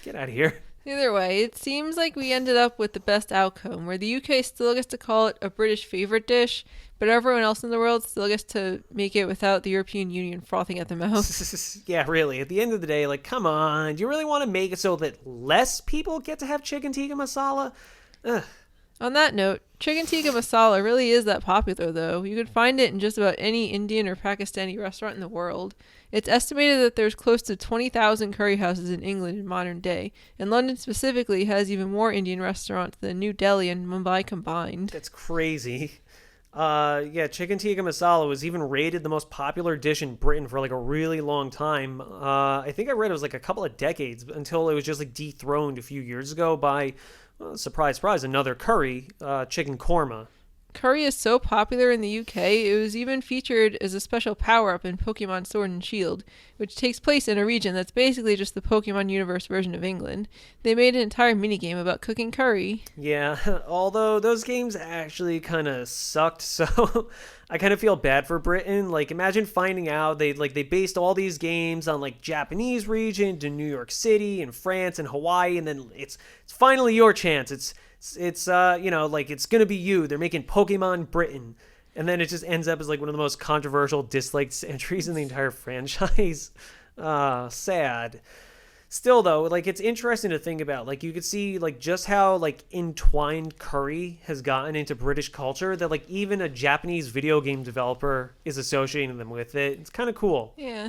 Get out of here. Either way, it seems like we ended up with the best outcome, where the UK still gets to call it a British favorite dish, but everyone else in the world still gets to make it without the European Union frothing at the mouth. Yeah, really. At the end of the day, like, come on. Do you really want to make it so that less people get to have chicken tikka masala? Ugh. On that note, chicken tikka masala really is that popular, though. You can find it in just about any Indian or Pakistani restaurant in the world. It's estimated that there's close to 20,000 curry houses in England in modern day, and London specifically has even more Indian restaurants than New Delhi and Mumbai combined. That's crazy. Yeah, chicken tikka masala was even rated the most popular dish in Britain for like a really long time. I think I read it was like a couple of decades until it was just like dethroned a few years ago by, surprise, surprise, another curry, chicken korma. Curry is so popular in the UK, it was even featured as a special power-up in Pokemon Sword and Shield, which takes place in a region that's basically just the Pokemon universe version of England. They made an entire minigame about cooking curry. Yeah, although those games actually kind of sucked, so I kind of feel bad for Britain. Like, imagine finding out they based all these games on like Japanese region to New York City and France and Hawaii, and then it's finally your chance. It's it's gonna be you. They're making Pokemon Britain, and then it just ends up as like one of the most controversial, disliked entries in the entire franchise. Sad. Still though, like, it's interesting to think about. Like, you could see like just how like entwined curry has gotten into British culture, that like even a Japanese video game developer is associating them with it. It's kind of cool. Yeah.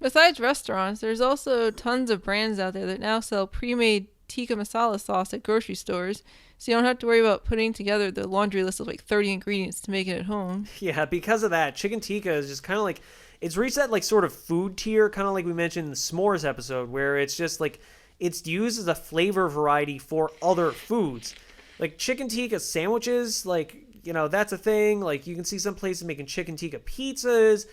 Besides restaurants, there's also tons of brands out there that now sell pre-made tikka masala sauce at grocery stores, so you don't have to worry about putting together the laundry list of like 30 ingredients to make it at home. Yeah, because of that, chicken tikka is just kind of like, it's reached that like sort of food tier, kind of like we mentioned in the s'mores episode, where it's just like, it's used as a flavor variety for other foods. Like chicken tikka sandwiches, like, that's a thing. Like, you can see some places making chicken tikka pizzas.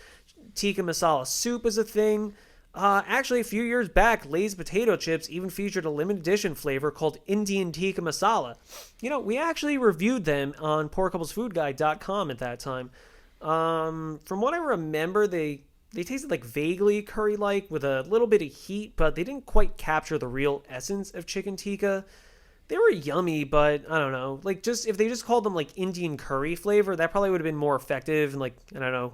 Tikka masala soup is a thing. Actually, a few years back, Lay's potato chips even featured a limited edition flavor called Indian Tikka Masala. We actually reviewed them on poorcouplesfoodguide.com at that time. From what I remember, they tasted like vaguely curry-like with a little bit of heat, but they didn't quite capture the real essence of chicken tikka. They were yummy, but I don't know. Like, just if they just called them like Indian curry flavor, that probably would have been more effective and like, I don't know,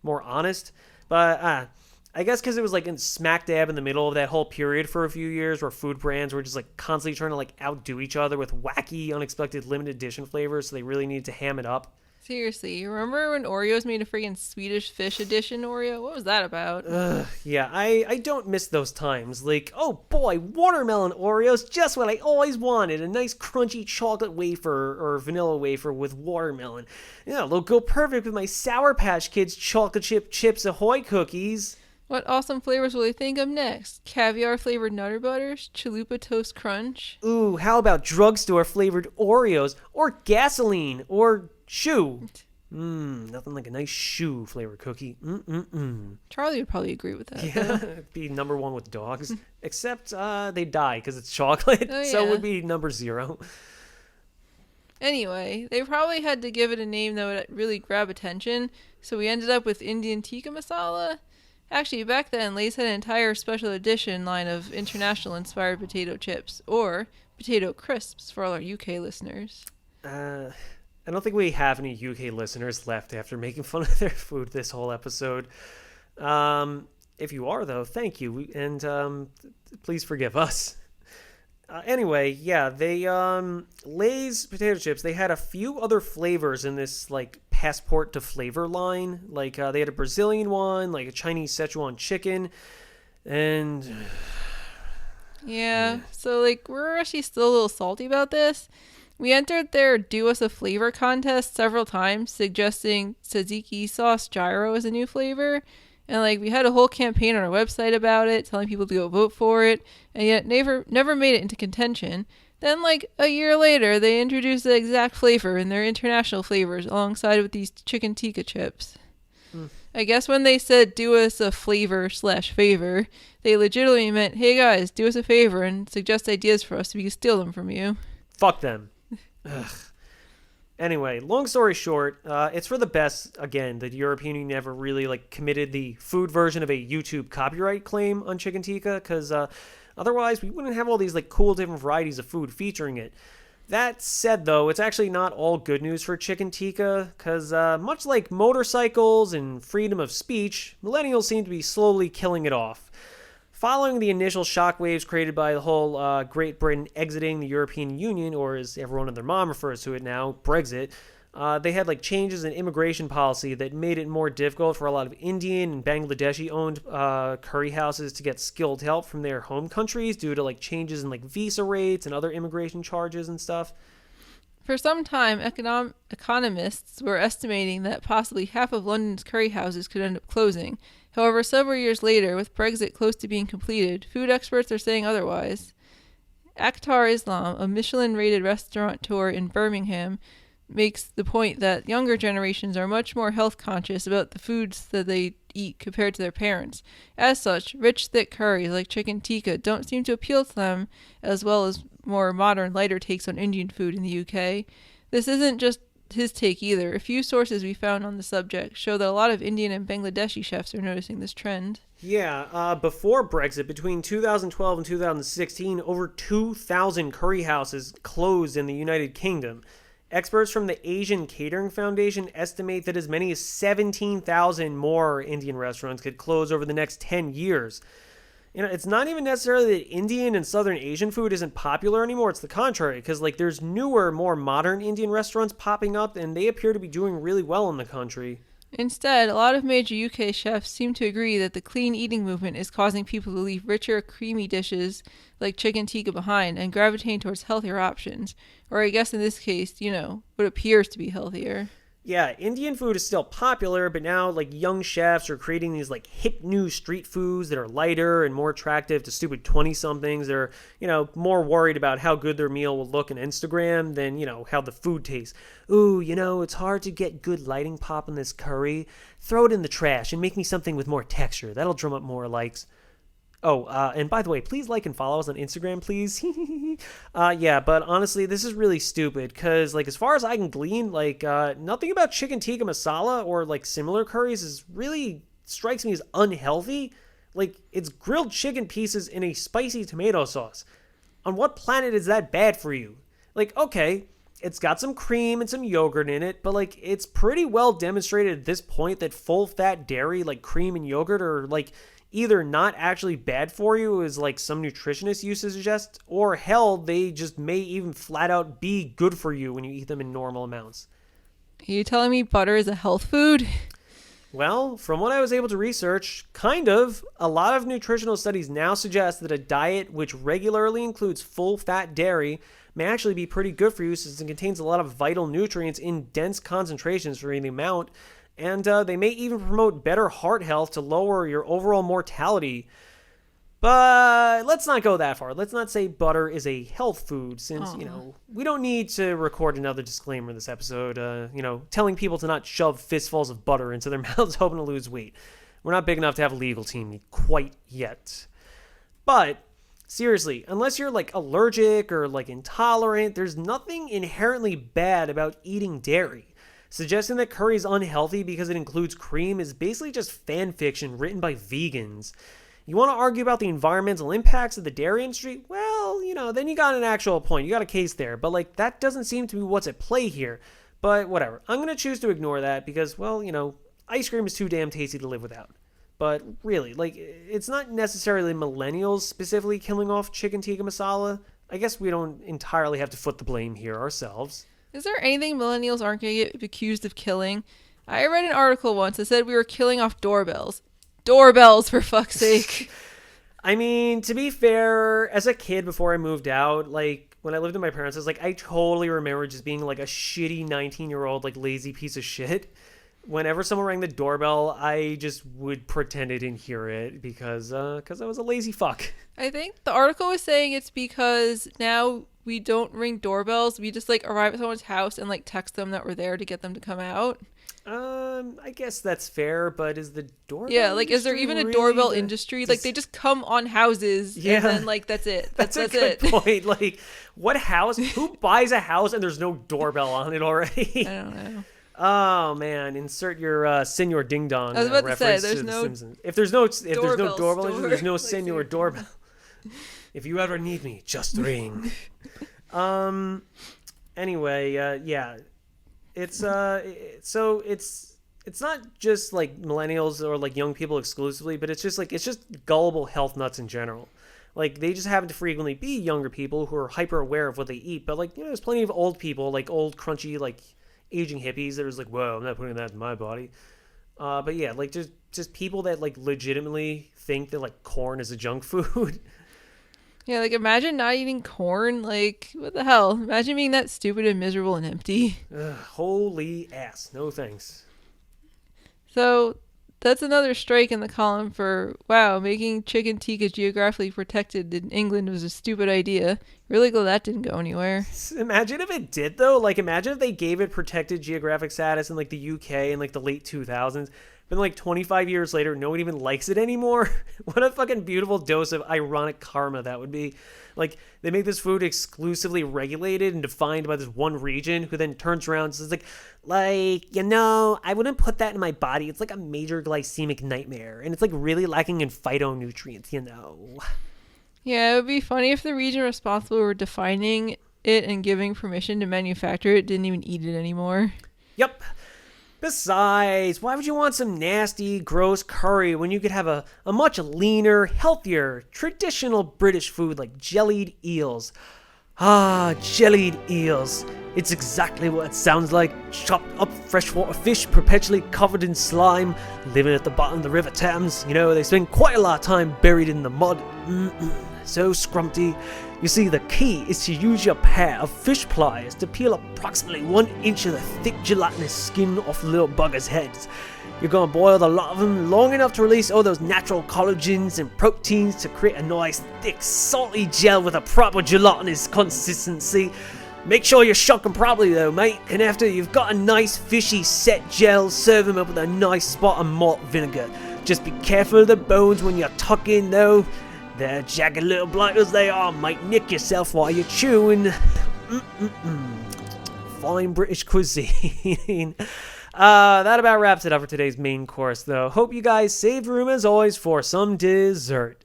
more honest. But I guess because it was like in smack dab in the middle of that whole period for a few years where food brands were just like constantly trying to like outdo each other with wacky, unexpected limited edition flavors, so they really needed to ham it up. Seriously, remember when Oreos made a freaking Swedish fish edition Oreo? What was that about? Yeah, I don't miss those times. Like, oh boy, watermelon Oreos, just what I always wanted. A nice crunchy chocolate wafer or vanilla wafer with watermelon. They'll go perfect with my Sour Patch Kids chocolate chip Chips Ahoy cookies. What awesome flavors will they think of next? Caviar flavored Nutter Butters? Chalupa Toast Crunch? Ooh, how about drugstore flavored Oreos? Or gasoline? Or shoe? Nothing like a nice shoe flavored cookie. Charlie would probably agree with that. Yeah, it'd be number one with dogs. Except they die because it's chocolate. Oh, yeah. So it would be number 0. Anyway, they probably had to give it a name that would really grab attention, so we ended up with Indian Tikka Masala. Actually, back then, Lay's had an entire special edition line of international-inspired potato chips, or potato crisps for all our UK listeners. I don't think we have any UK listeners left after making fun of their food this whole episode. If you are, though, thank you, and please forgive us. Anyway, yeah, they Lay's potato chips. They had a few other flavors in this like passport to flavor line. Like they had a Brazilian one, like a Chinese Szechuan chicken, and Yeah, so like we're actually still a little salty about this. We entered their Do Us a Flavor contest several times, suggesting tzatziki sauce gyro as a new flavor. And like we had a whole campaign on our website about it, telling people to go vote for it, and yet never made it into contention. Then like a year later, they introduced the exact flavor in their international flavors alongside with these chicken tikka chips. I guess when they said do us a flavor/favor, they legitimately meant, hey guys, do us a favor and suggest ideas for us so we can steal them from you. fuck them. Ugh. Anyway, long story short, it's for the best, again, that the European Union never really like committed the food version of a YouTube copyright claim on chicken tikka, because otherwise we wouldn't have all these like cool different varieties of food featuring it. That said, though, it's actually not all good news for chicken tikka, because much like motorcycles and freedom of speech, millennials seem to be slowly killing it off. Following the initial shockwaves created by the whole Great Britain exiting the European Union, or as everyone and their mom refers to it now, Brexit, they had like changes in immigration policy that made it more difficult for a lot of Indian and Bangladeshi-owned curry houses to get skilled help from their home countries due to like changes in like visa rates and other immigration charges and stuff. For some time, economists were estimating that possibly half of London's curry houses could end up closing. However, several years later, with Brexit close to being completed, food experts are saying otherwise. Akhtar Islam, a Michelin-rated restaurateur in Birmingham, makes the point that younger generations are much more health conscious about the foods that they eat compared to their parents. As such, rich, thick curries like chicken tikka don't seem to appeal to them, as well as more modern, lighter takes on Indian food in the UK. This isn't just his take either. A few sources we found on the subject show that a lot of Indian and Bangladeshi chefs are noticing this trend. Yeah, before Brexit, between 2012 and 2016, over 2,000 curry houses closed in the United Kingdom. Experts from the Asian Catering Foundation estimate that as many as 17,000 more Indian restaurants could close over the next 10 years. You know, it's not even necessarily that Indian and Southern Asian food isn't popular anymore. It's the contrary, because like there's newer, more modern Indian restaurants popping up, and they appear to be doing really well in the country. Instead, a lot of major UK chefs seem to agree that the clean eating movement is causing people to leave richer, creamy dishes like chicken tikka behind and gravitate towards healthier options. Or I guess in this case, you know, what appears to be healthier. Yeah, Indian food is still popular, but now like young chefs are creating these like hip new street foods that are lighter and more attractive to stupid 20-somethings. They're, you know, more worried about how good their meal will look on Instagram than, you know, how the food tastes. Ooh, you know, it's hard to get good lighting pop in this curry. Throw it in the trash and make me something with more texture. That'll drum up more likes. Oh, and by the way, please like and follow us on Instagram, please. Yeah, but honestly, this is really stupid because, like, as far as I can glean, like, nothing about chicken tikka masala or, like, similar curries is really strikes me as unhealthy. Like, it's grilled chicken pieces in a spicy tomato sauce. On what planet is that bad for you? Like, okay, it's got some cream and some yogurt in it, but, like, it's pretty well demonstrated at this point that full-fat dairy, like cream and yogurt, are, like, either not actually bad for you, as like some nutritionists used to suggest, or hell, they just may even flat out be good for you when you eat them in normal amounts. Are you telling me butter is a health food? Well, from what I was able to research, kind of. A lot of nutritional studies now suggest that a diet which regularly includes full-fat dairy may actually be pretty good for you, since it contains a lot of vital nutrients in dense concentrations for the amount. And they may even promote better heart health to lower your overall mortality. But let's not go that far. Let's not say butter is a health food, since, you know, we don't need to record another disclaimer in this episode, you know, telling people to not shove fistfuls of butter into their mouths hoping to lose weight. We're not big enough to have a legal team quite yet. But seriously, unless you're like allergic or like intolerant, there's nothing inherently bad about eating dairy. Suggesting that curry is unhealthy because it includes cream is basically just fan fiction written by vegans. You want to argue about the environmental impacts of the dairy industry? Well, then you got an actual point. You got a case there. But, that doesn't seem to be what's at play here. But whatever. I'm going to choose to ignore that because, ice cream is too damn tasty to live without. But really, it's not necessarily millennials specifically killing off chicken tikka masala. I guess we don't entirely have to foot the blame here ourselves. Is there anything millennials aren't going to get accused of killing? I read an article once that said we were killing off doorbells. Doorbells, for fuck's sake. I mean, to be fair, as a kid before I moved out, when I lived with my parents, I totally remember just being a shitty 19-year-old, lazy piece of shit. Whenever someone rang the doorbell, I just would pretend I didn't hear it because I was a lazy fuck. I think the article was saying it's because now we don't ring doorbells. We just arrive at someone's house and text them that we're there to get them to come out. I guess that's fair, but is the doorbell? Yeah, is there even a doorbell industry? They just come on houses, and then that's it. That's a good point. What house? Who buys a house and there's no doorbell on it already? I don't know. Oh man! Insert your Senor Ding Dong. I was about to say, there's no. If there's no doorbell, store. there's no Senor Doorbell. If you ever need me, just ring. Anyway, yeah. It's so it's not just millennials or young people exclusively, but it's just gullible health nuts in general. They just happen to frequently be younger people who are hyper aware of what they eat, but there's plenty of old people, old crunchy aging hippies that are whoa, I'm not putting that in my body. But yeah, just people that legitimately think that corn is a junk food. Yeah, imagine not eating corn. What the hell? Imagine being that stupid and miserable and empty. Holy ass. No thanks. So, that's another strike in the column for, wow, making chicken tikka geographically protected in England was a stupid idea. Really glad that didn't go anywhere. Imagine if it did, though. Imagine if they gave it protected geographic status in, the UK in, the late 2000s. But 25 years later, no one even likes it anymore. What a fucking beautiful dose of ironic karma that would be. They make this food exclusively regulated and defined by this one region, who then turns around and says, I wouldn't put that in my body. It's a major glycemic nightmare. And it's really lacking in phytonutrients, Yeah, it would be funny if the region responsible were defining it and giving permission to manufacture it didn't even eat it anymore. Yep. Besides, why would you want some nasty, gross curry when you could have a much leaner, healthier, traditional British food like jellied eels? Ah, jellied eels. It's exactly what it sounds like. Chopped up freshwater fish perpetually covered in slime, living at the bottom of the River Thames. They spend quite a lot of time buried in the mud. So scrumpty. You see, the key is to use your pair of fish pliers to peel approximately 1 inch of the thick gelatinous skin off the little buggers' heads. You're going to boil the lot of them long enough to release all those natural collagens and proteins to create a nice, thick, salty gel with a proper gelatinous consistency. Make sure you shock them properly though, mate, and after you've got a nice fishy set gel, serve them up with a nice spot of malt vinegar. Just be careful of the bones when you're tucking though. They're jagged little blighters they are, might nick yourself while you're chewing. Fine British cuisine. That about wraps it up for today's main course though. Hope you guys saved room as always for some dessert.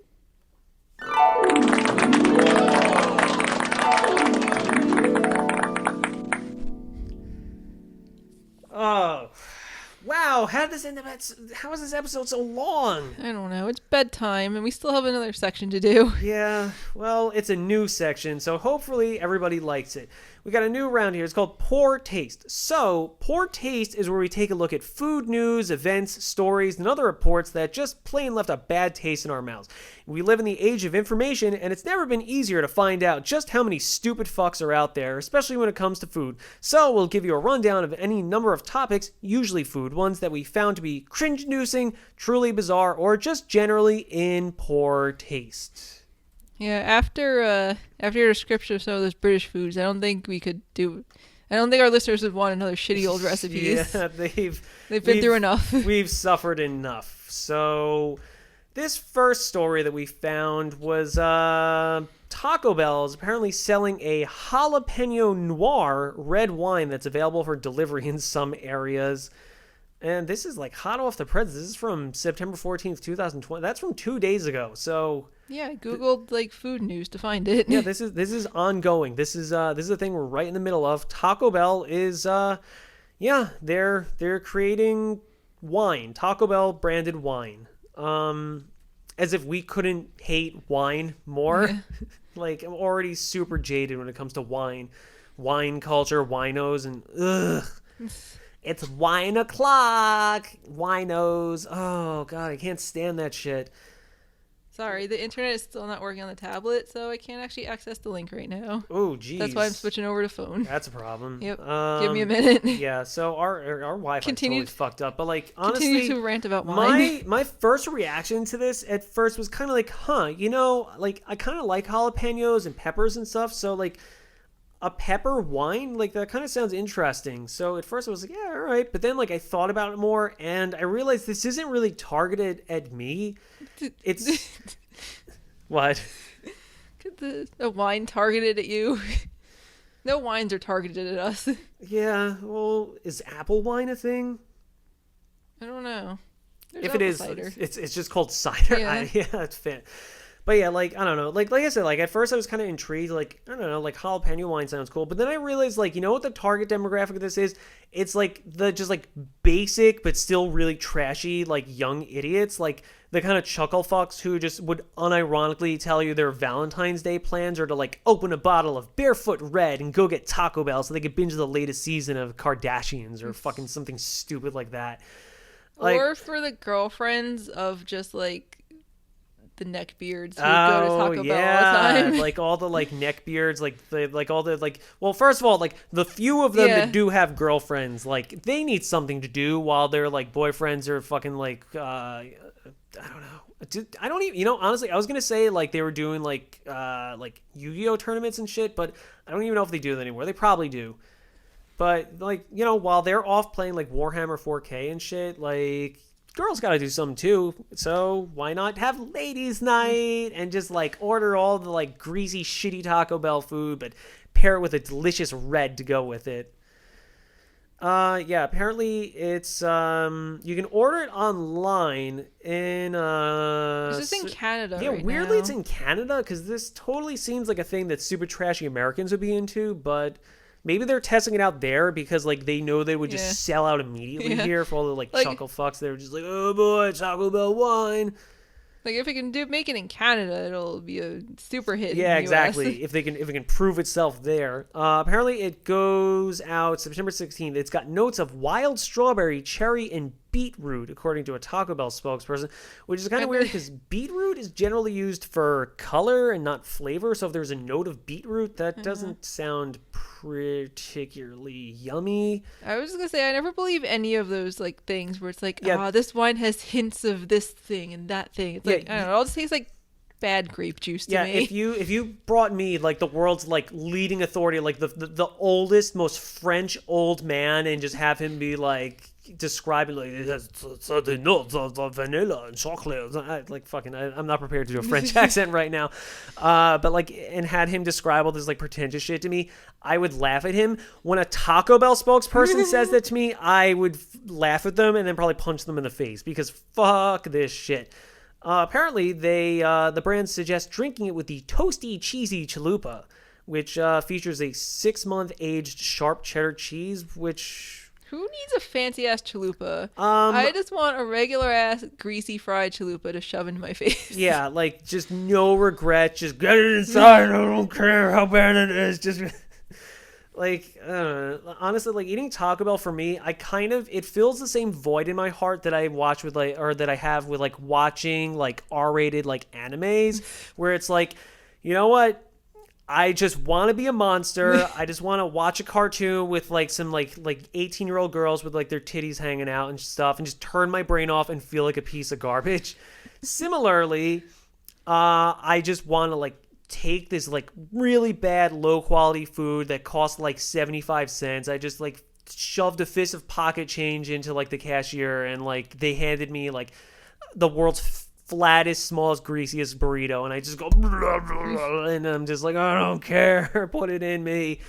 Oh, wow! How was this episode so long? I don't know. It's bedtime, and we still have another section to do. Yeah, well, it's a new section, so hopefully everybody likes it. We got a new round here. It's called Poor Taste. So, Poor Taste is where we take a look at food news, events, stories, and other reports that just plain left a bad taste in our mouths. We live in the age of information, and it's never been easier to find out just how many stupid fucks are out there, especially when it comes to food. So, we'll give you a rundown of any number of topics, usually food ones, that we found to be cringe-inducing, truly bizarre, or just generally in poor taste. Yeah, after your description of some of those British foods, I don't think our listeners would want another shitty old recipes. Yeah, they've been through enough. We've suffered enough. So This first story that we found was Taco Bell is apparently selling a jalapeno noir red wine that's available for delivery in some areas. And this is like hot off the press. This is from September 14th, 2020. That's from 2 days ago. So yeah, I googled like food news to find it. yeah, this is ongoing. This is a thing we're right in the middle of. Taco Bell is they're creating wine, Taco Bell branded wine. As if we couldn't hate wine more. Yeah. Like, I'm already super jaded when it comes to wine culture, winos, and ugh. It's wine o'clock, winos. Oh god, I can't stand that shit. Sorry, the internet is still not working on the tablet, so I can't actually access the link right now. Oh, geez. That's why I'm switching over to phone. That's a problem. Yep. Give me a minute. Yeah, so our Wi-Fi totally fucked up. But like, honestly, continue to rant about wine. My first reaction to this at first was kind of like, like I kind of like jalapenos and peppers and stuff. So like a pepper wine, like that kind of sounds interesting. So at first I was like, yeah, all right. But then like I thought about it more and I realized this isn't really targeted at me. It's what? Could a wine targeted at you? No wines are targeted at us. Yeah, well, is apple wine a thing? I don't know. There's If it is, cider. it's just called cider. Yeah. Yeah, it's fan. But yeah, like, I don't know. Like I said, like, at first I was kind of intrigued. Like, I don't know, like, jalapeno wine sounds cool. But then I realized, like, you know what the target demographic of this is? It's, like, the just, like, basic but still really trashy, like, young idiots. Like, the kind of chuckle fucks who just would unironically tell you their Valentine's Day plans are to, like, open a bottle of Barefoot Red and go get Taco Bell so they could binge the latest season of Kardashians or fucking something stupid like that. Like, or for the girlfriends of just, like, the neckbeards who go to Taco Bell all the time. Like all the like neckbeards, like all the like. Well, first of all, like the few of them that do have girlfriends, like they need something to do while their like boyfriends are fucking like I don't know. I don't even, honestly, I was gonna say like they were doing like Yu-Gi-Oh tournaments and shit, but I don't even know if they do that anymore. They probably do. But like while they're off playing like Warhammer 4K and shit, like. Girls got to do something too, so why not have ladies' night and just like order all the like greasy, shitty Taco Bell food, but pair it with a delicious red to go with it. Yeah, apparently it's you can order it online in It's just in Canada. Yeah, right weirdly now. it's in Canada because this totally seems like a thing that super trashy Americans would be into, but. Maybe they're testing it out there because, like, they know they would just sell out immediately here for all the, like chuckle fucks. They were just like, oh, boy, Taco Bell wine. Like, if it can make it in Canada, it'll be a super hit. Yeah, in the exactly. US. If it can prove itself there. Apparently, it goes out September 16th. It's got notes of wild strawberry, cherry, and beetroot, according to a Taco Bell spokesperson, which is kind of weird because beetroot is generally used for color and not flavor. So if there's a note of beetroot, that doesn't sound particularly yummy. I was just gonna say I never believe any of those like things where it's like, Yeah. this wine has hints of this thing and that thing. It's like I don't know, it all just tastes like bad grape juice to me. If you brought me like the world's like leading authority, like the oldest, most French old man, and just have him be like describing like it has the notes of vanilla and chocolate, I'm not prepared to do a French accent right now, but like and had him describe all this like pretentious shit to me, I would laugh at him. When a Taco Bell spokesperson says that to me, I would laugh at them and then probably punch them in the face because fuck this shit. Apparently, the brand suggests drinking it with the toasty, cheesy chalupa, which features a 6-month aged sharp cheddar cheese, which... Who needs a fancy ass chalupa? I just want a regular ass greasy fried chalupa to shove into my face. Yeah, like just no regret, just get it inside. I don't care how bad it is. Just like honestly, like eating Taco Bell for me, it fills the same void in my heart that I watch with that I have with like watching like R-rated like animes, where it's like, you know what? I just want to be a monster. I just want to watch a cartoon with like some like 18-year-old girls with like their titties hanging out and stuff and just turn my brain off and feel like a piece of garbage. Similarly, I just want to like take this like really bad low quality food that costs like 75 cents. I just like shoved a fist of pocket change into like the cashier and like they handed me like the world's flattest, smallest, greasiest burrito, and I just go, and I'm just like, I don't care, put it in me.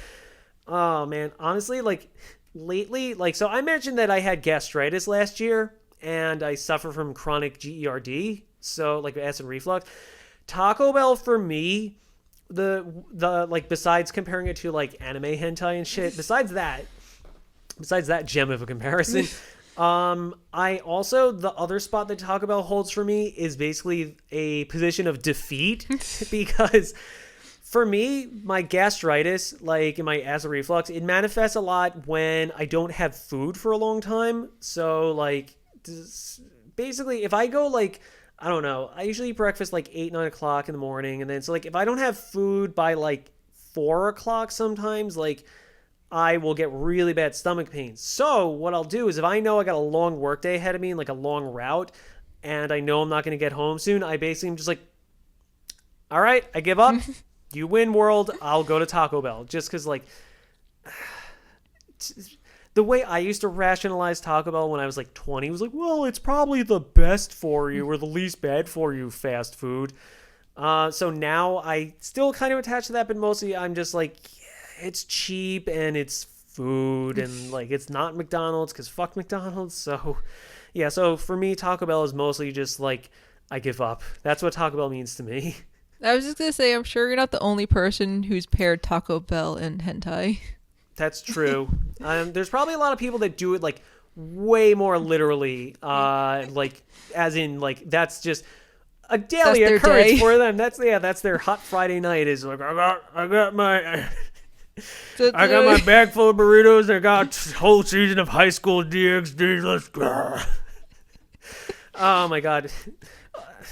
Oh man, honestly, like lately, like, so I mentioned that I had gastritis last year, and I suffer from chronic GERD, so like acid reflux. Taco Bell for me, the like, besides comparing it to like anime hentai and shit, besides that gem of a comparison. I also, the other spot that Taco Bell holds for me is basically a position of defeat because for me, my gastritis, like in my acid reflux, it manifests a lot when I don't have food for a long time. So like basically if I go like, I don't know, I usually eat breakfast like 8-9 o'clock in the morning. And then so like if I don't have food by like 4 o'clock sometimes, like I will get really bad stomach pains. So what I'll do is if I know I got a long work day ahead of me and like a long route and I know I'm not going to get home soon, I basically am just like, all right, I give up. You win, world. I'll go to Taco Bell. Just because like the way I used to rationalize Taco Bell when I was like 20 was like, well, it's probably the best for you or the least bad for you fast food. So now I still kind of attach to that, but mostly I'm just like, it's cheap and it's food and like it's not McDonald's because fuck McDonald's. So yeah, so for me Taco Bell is mostly just like I give up. That's what Taco Bell means to me. I was just gonna say, I'm sure you're not the only person who's paired Taco Bell and hentai. That's true. There's probably a lot of people that do it like way more literally, like as in like that's just a daily occurrence for them. That's their hot Friday night is like I got my bag full of burritos. I got whole season of High School DxD. Let's go. Oh my god.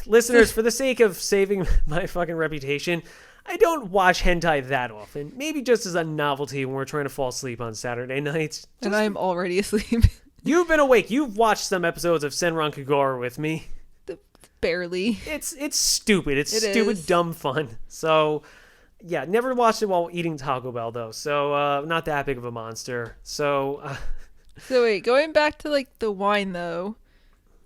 Listeners, for the sake of saving my fucking reputation, I don't watch hentai that often. Maybe just as a novelty when we're trying to fall asleep on Saturday nights. And I'm already asleep. You've been awake. You've watched some episodes of Senran Kagura with me. Barely. It's stupid. It's stupid, dumb fun. So yeah, never watched it while eating Taco Bell though. So not that big of a monster. So wait, going back to like the wine though,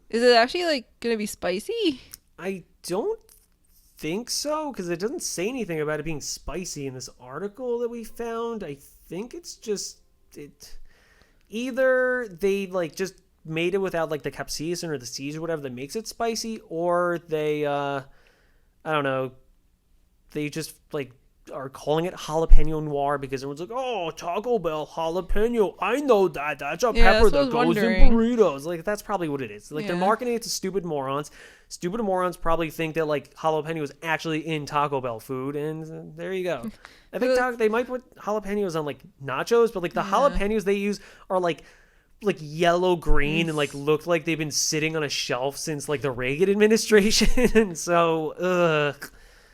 is it actually like gonna be spicy? I don't think so, because it doesn't say anything about it being spicy in this article that we found. I think it's just either they like just made it without like the capsaicin or the seeds or whatever that makes it spicy, or they I don't know, they just like are calling it jalapeno noir because everyone's like, oh, Taco Bell jalapeno, I know that's a pepper that goes in burritos. Like that's probably what it is. Like they're marketing it to stupid morons. Stupid morons probably think that like jalapeno is actually in Taco Bell food, and there you go. I think they might put jalapenos on like nachos, but like the jalapenos they use are like yellow green and like look like they've been sitting on a shelf since like the Reagan administration. So I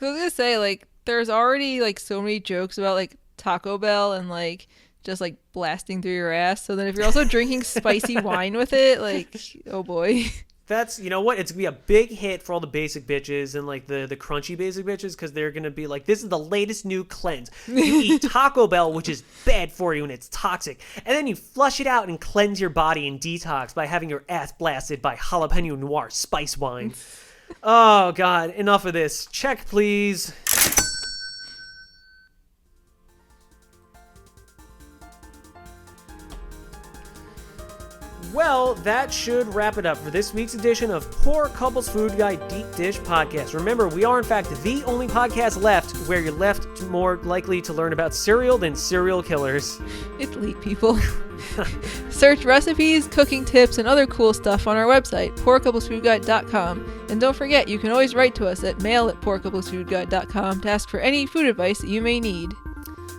was gonna say, like, there's already like so many jokes about like Taco Bell and like just like blasting through your ass. So then if you're also drinking spicy wine with it, like, oh boy. That's, you know what, it's gonna be a big hit for all the basic bitches and like the crunchy basic bitches, because they're gonna be like, this is the latest new cleanse. You eat Taco Bell, which is bad for you and it's toxic, and then you flush it out and cleanse your body and detox by having your ass blasted by jalapeno noir spice wine. Oh god, enough of this. Check please. Well, that should wrap it up for this week's edition of Poor Couples Food Guide Deep Dish Podcast. Remember, we are in fact the only podcast left where you're left more likely to learn about cereal than serial killers. It's elite people. Search recipes, cooking tips, and other cool stuff on our website, poorcouplesfoodguide.com. And don't forget, you can always write to us at mail@poorcouplesfoodguide.com to ask for any food advice that you may need.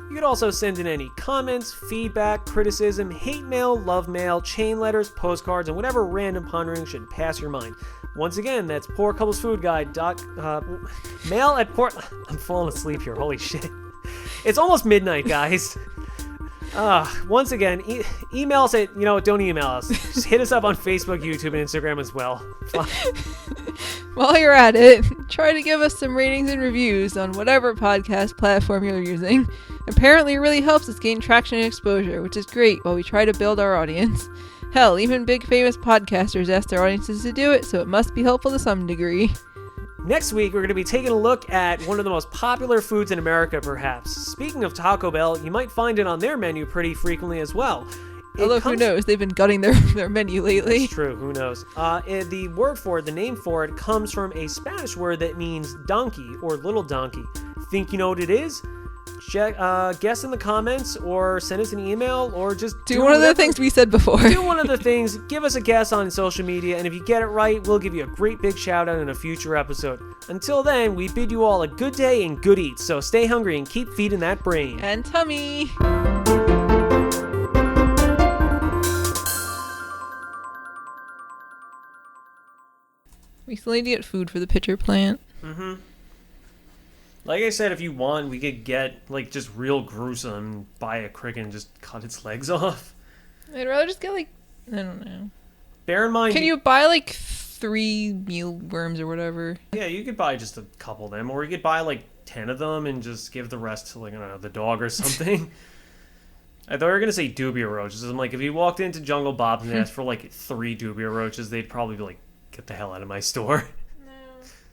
You can also send in any comments, feedback, criticism, hate mail, love mail, chain letters, postcards, and whatever random pondering should pass your mind. Once again, that's mail at poor... I'm falling asleep here, holy shit. It's almost midnight, guys. Once again, email us at, don't email us. Just hit us up on Facebook, YouTube, and Instagram as well. While you're at it, try to give us some ratings and reviews on whatever podcast platform you're using. Apparently it really helps us gain traction and exposure, which is great while we try to build our audience. Hell, even big famous podcasters ask their audiences to do it, so it must be helpful to some degree. Next week, we're going to be taking a look at one of the most popular foods in America, perhaps. Speaking of Taco Bell, you might find it on their menu pretty frequently as well. Although, who knows? They've been gutting their menu lately. That's true. Who knows? The word for it, the name for it, comes from a Spanish word that means donkey or little donkey. Think you know what it is? Check, guess in the comments, or send us an email, or just do one of the things we said before. Do one of the things. Give us a guess on social media, and if you get it right, we'll give you a great big shout out in a future episode. Until then, we bid you all a good day and good eats. So stay hungry and keep feeding that brain. And tummy. We still need to get food for the pitcher plant. Mm-hmm. Like I said, if you want, we could get, like, just real gruesome, buy a cricket and just cut its legs off. I'd rather just get, like, I don't know. Bear in mind... Can you buy, like, 3 mealworms or whatever? Yeah, you could buy just a couple of them, or you could buy, like, 10 of them and just give the rest to, like, I don't know, the dog or something. I thought you were going to say dubia roaches. I'm like, if you walked into Jungle Bob's and asked for, like, 3 dubia roaches, they'd probably be like, get the hell out of my store.